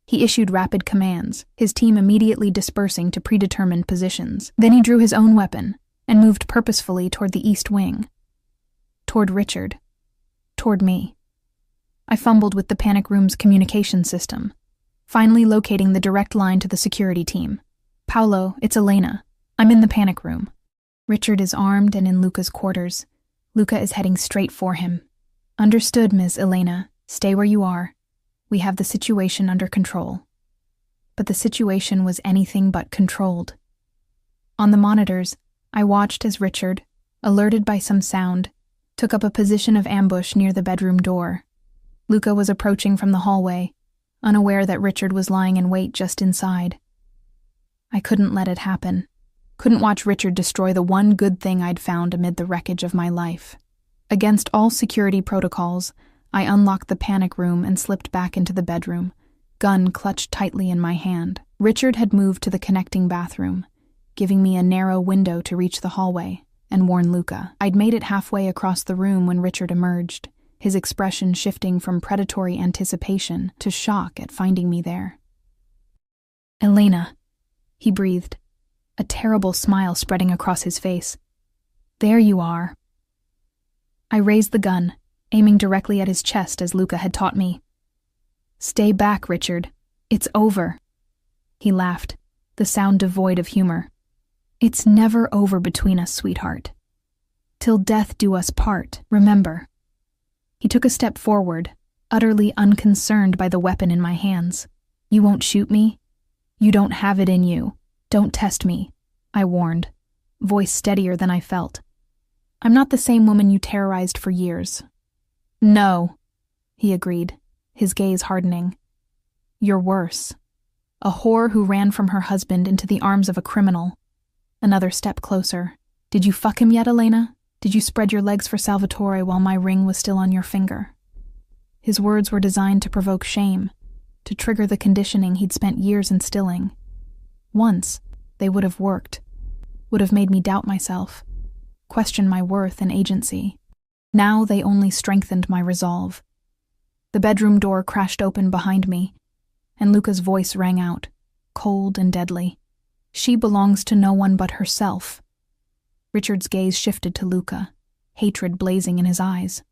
He issued rapid commands, his team immediately dispersing to predetermined positions. Then he drew his own weapon and moved purposefully toward the east wing. Toward Richard. Toward me. I fumbled with the panic room's communication system, finally locating the direct line to the security team. Paolo, it's Elena. I'm in the panic room. Richard is armed and in Luca's quarters. Luca is heading straight for him. Understood, Ms. Elena. Stay where you are. We have the situation under control. But the situation was anything but controlled. On the monitors, I watched as Richard, alerted by some sound, took up a position of ambush near the bedroom door. Luca was approaching from the hallway, unaware that Richard was lying in wait just inside. I couldn't let it happen. Couldn't watch Richard destroy the one good thing I'd found amid the wreckage of my life. Against all security protocols, I unlocked the panic room and slipped back into the bedroom, gun clutched tightly in my hand. Richard had moved to the connecting bathroom, giving me a narrow window to reach the hallway and warn Luca. I'd made it halfway across the room when Richard emerged, his expression shifting from predatory anticipation to shock at finding me there. Elena, he breathed, a terrible smile spreading across his face. There you are. I raised the gun, aiming directly at his chest as Luca had taught me. Stay back, Richard. It's over. He laughed, the sound devoid of humor. It's never over between us, sweetheart. Till death do us part, remember. He took a step forward, utterly unconcerned by the weapon in my hands. You won't shoot me? You don't have it in you. Don't test me, I warned, voice steadier than I felt. I'm not the same woman you terrorized for years. No, he agreed, his gaze hardening. You're worse. A whore who ran from her husband into the arms of a criminal. Another step closer. Did you fuck him yet, Elena? Did you spread your legs for Salvatore while my ring was still on your finger? His words were designed to provoke shame, to trigger the conditioning he'd spent years instilling. Once, they would have worked, would have made me doubt myself, question my worth and agency. Now they only strengthened my resolve. The bedroom door crashed open behind me, and Luca's voice rang out, cold and deadly. She belongs to no one but herself. Richard's gaze shifted to Luca, hatred blazing in his eyes.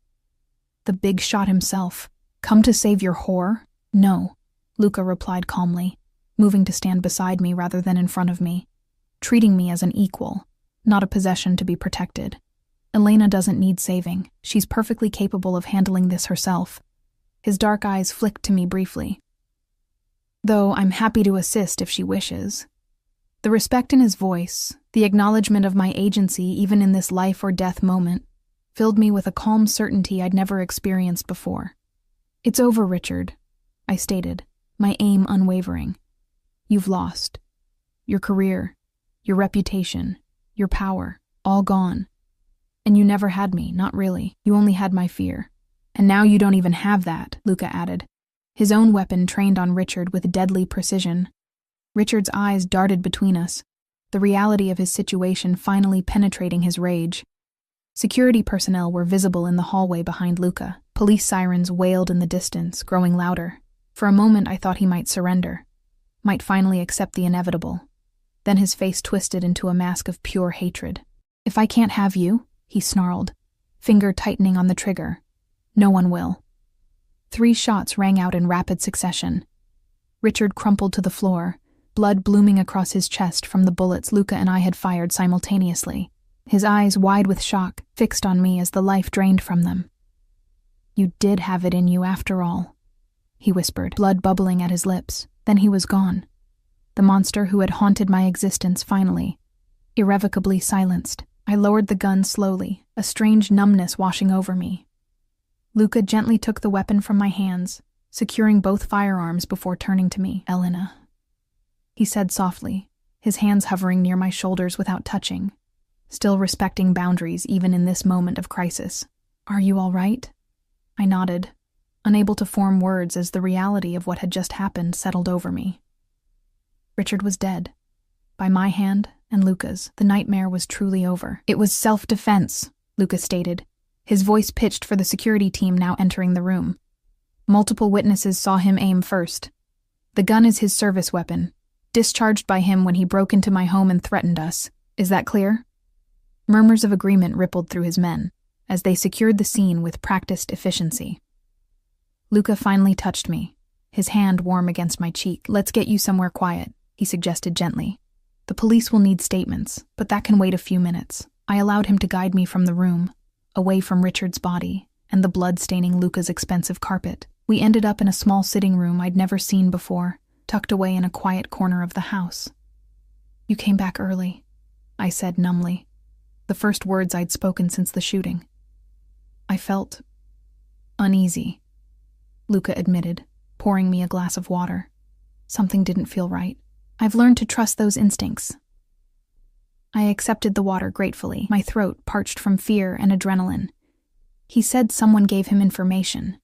The big shot himself. Come to save your whore? No, Luca replied calmly, moving to stand beside me rather than in front of me, treating me as an equal, not a possession to be protected. Elena doesn't need saving. She's perfectly capable of handling this herself. His dark eyes flicked to me briefly. Though I'm happy to assist if she wishes. The respect in his voice, the acknowledgement of my agency even in this life or death moment, filled me with a calm certainty I'd never experienced before. It's over, Richard, I stated, my aim unwavering. You've lost. Your career, your reputation, your power, all gone. And you never had me, not really. You only had my fear. And now you don't even have that, Luca added, his own weapon trained on Richard with deadly precision. Richard's eyes darted between us, the reality of his situation finally penetrating his rage. Security personnel were visible in the hallway behind Luca. Police sirens wailed in the distance, growing louder. For a moment I thought he might surrender, might finally accept the inevitable. Then his face twisted into a mask of pure hatred. "If I can't have you," he snarled, finger tightening on the trigger, "no one will." 3 shots rang out in rapid succession. Richard crumpled to the floor, blood blooming across his chest from the bullets Luca and I had fired simultaneously, his eyes wide with shock, fixed on me as the life drained from them. "You did have it in you after all," he whispered, blood bubbling at his lips. Then he was gone. The monster who had haunted my existence finally, irrevocably silenced. I lowered the gun slowly, a strange numbness washing over me. Luca gently took the weapon from my hands, securing both firearms before turning to me. "Elena," he said softly, his hands hovering near my shoulders without touching, still respecting boundaries even in this moment of crisis. "Are you all right?" I nodded, unable to form words as the reality of what had just happened settled over me. Richard was dead. By my hand and Luca's, the nightmare was truly over. "It was self-defense," Luca stated, his voice pitched for the security team now entering the room. "Multiple witnesses saw him aim first. The gun is his service weapon, discharged by him when he broke into my home and threatened us. Is that clear?" Murmurs of agreement rippled through his men, as they secured the scene with practiced efficiency. Luca finally touched me, his hand warm against my cheek. "Let's get you somewhere quiet," he suggested gently. "The police will need statements, but that can wait a few minutes." I allowed him to guide me from the room, away from Richard's body and the blood staining Luca's expensive carpet. We ended up in a small sitting room I'd never seen before, tucked away in a quiet corner of the house. "You came back early," I said numbly, the first words I'd spoken since the shooting. "I felt uneasy," Luca admitted, pouring me a glass of water. "Something didn't feel right. I've learned to trust those instincts." I accepted the water gratefully, my throat parched from fear and adrenaline. "He said someone gave him information.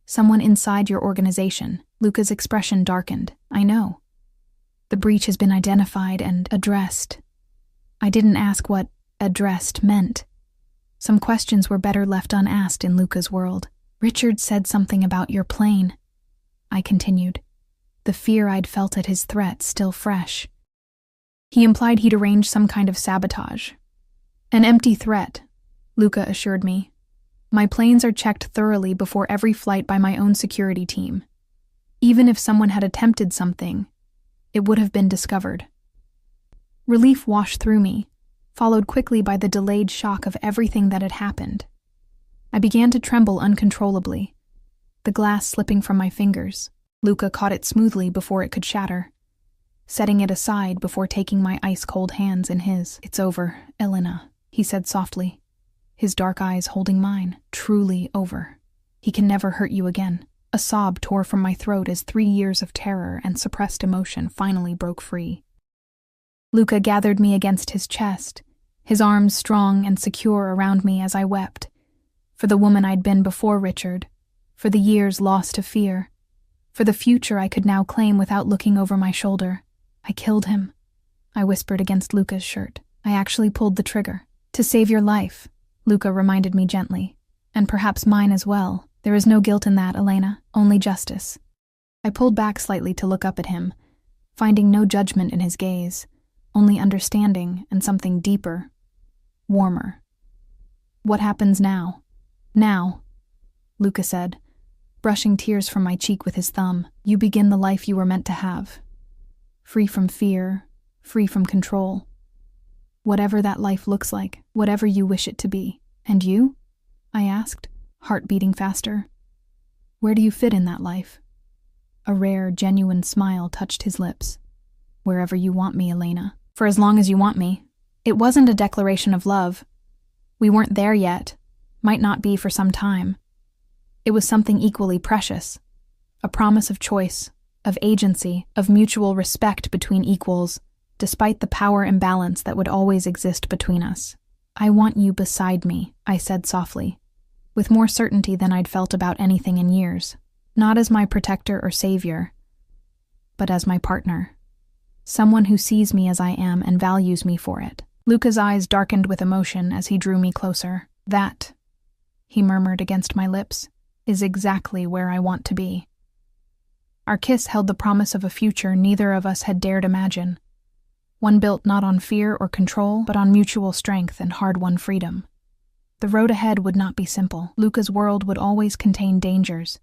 Someone inside your organization." Luca's expression darkened. "I know. The breach has been identified and addressed." I didn't ask what addressed meant. Some questions were better left unasked in Luca's world. "Richard said something about your plane," I continued, the fear I'd felt at his threat still fresh. "He implied he'd arranged some kind of sabotage." "An empty threat," Luca assured me. "My planes are checked thoroughly before every flight by my own security team. Even if someone had attempted something, it would have been discovered." Relief washed through me, followed quickly by the delayed shock of everything that had happened. I began to tremble uncontrollably, the glass slipping from my fingers. Luca caught it smoothly before it could shatter, setting it aside before taking my ice-cold hands in his. "It's over, Elena," he said softly, his dark eyes holding mine. "Truly over. He can never hurt you again." A sob tore from my throat as 3 years of terror and suppressed emotion finally broke free. Luca gathered me against his chest, his arms strong and secure around me as I wept. For the woman I'd been before Richard, for the years lost to fear, for the future I could now claim without looking over my shoulder. "I killed him," I whispered against Luca's shirt. "I actually pulled the trigger. To save your life," Luca reminded me gently, "and perhaps mine as well. There is no guilt in that, Elena, only justice." I pulled back slightly to look up at him, finding no judgment in his gaze, only understanding and something deeper, warmer. "What happens now?" "Now," Luca said, brushing tears from my cheek with his thumb, "you begin the life you were meant to have. Free from fear, free from control. Whatever that life looks like, whatever you wish it to be. And you?" I asked, heart beating faster. "Where do you fit in that life?" A rare, genuine smile touched his lips. "Wherever you want me, Elena. For as long as you want me." It wasn't a declaration of love. We weren't there yet, might not be for some time. It was something equally precious, a promise of choice, of agency, of mutual respect between equals, despite the power imbalance that would always exist between us. "I want you beside me," I said softly, with more certainty than I'd felt about anything in years. Not as my protector or savior, but as my partner. Someone who sees me as I am and values me for it. Luca's eyes darkened with emotion as he drew me closer. That, he murmured against my lips, is exactly where I want to be. Our kiss held the promise of a future neither of us had dared imagine. One built not on fear or control, but on mutual strength and hard-won freedom. The road ahead would not be simple. Luca's world would always contain dangers,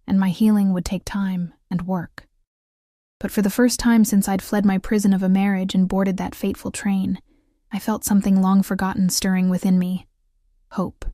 and my healing would take time and work. But for the first time since I'd fled my prison of a marriage and boarded that fateful train, I felt something long forgotten stirring within me. Hope.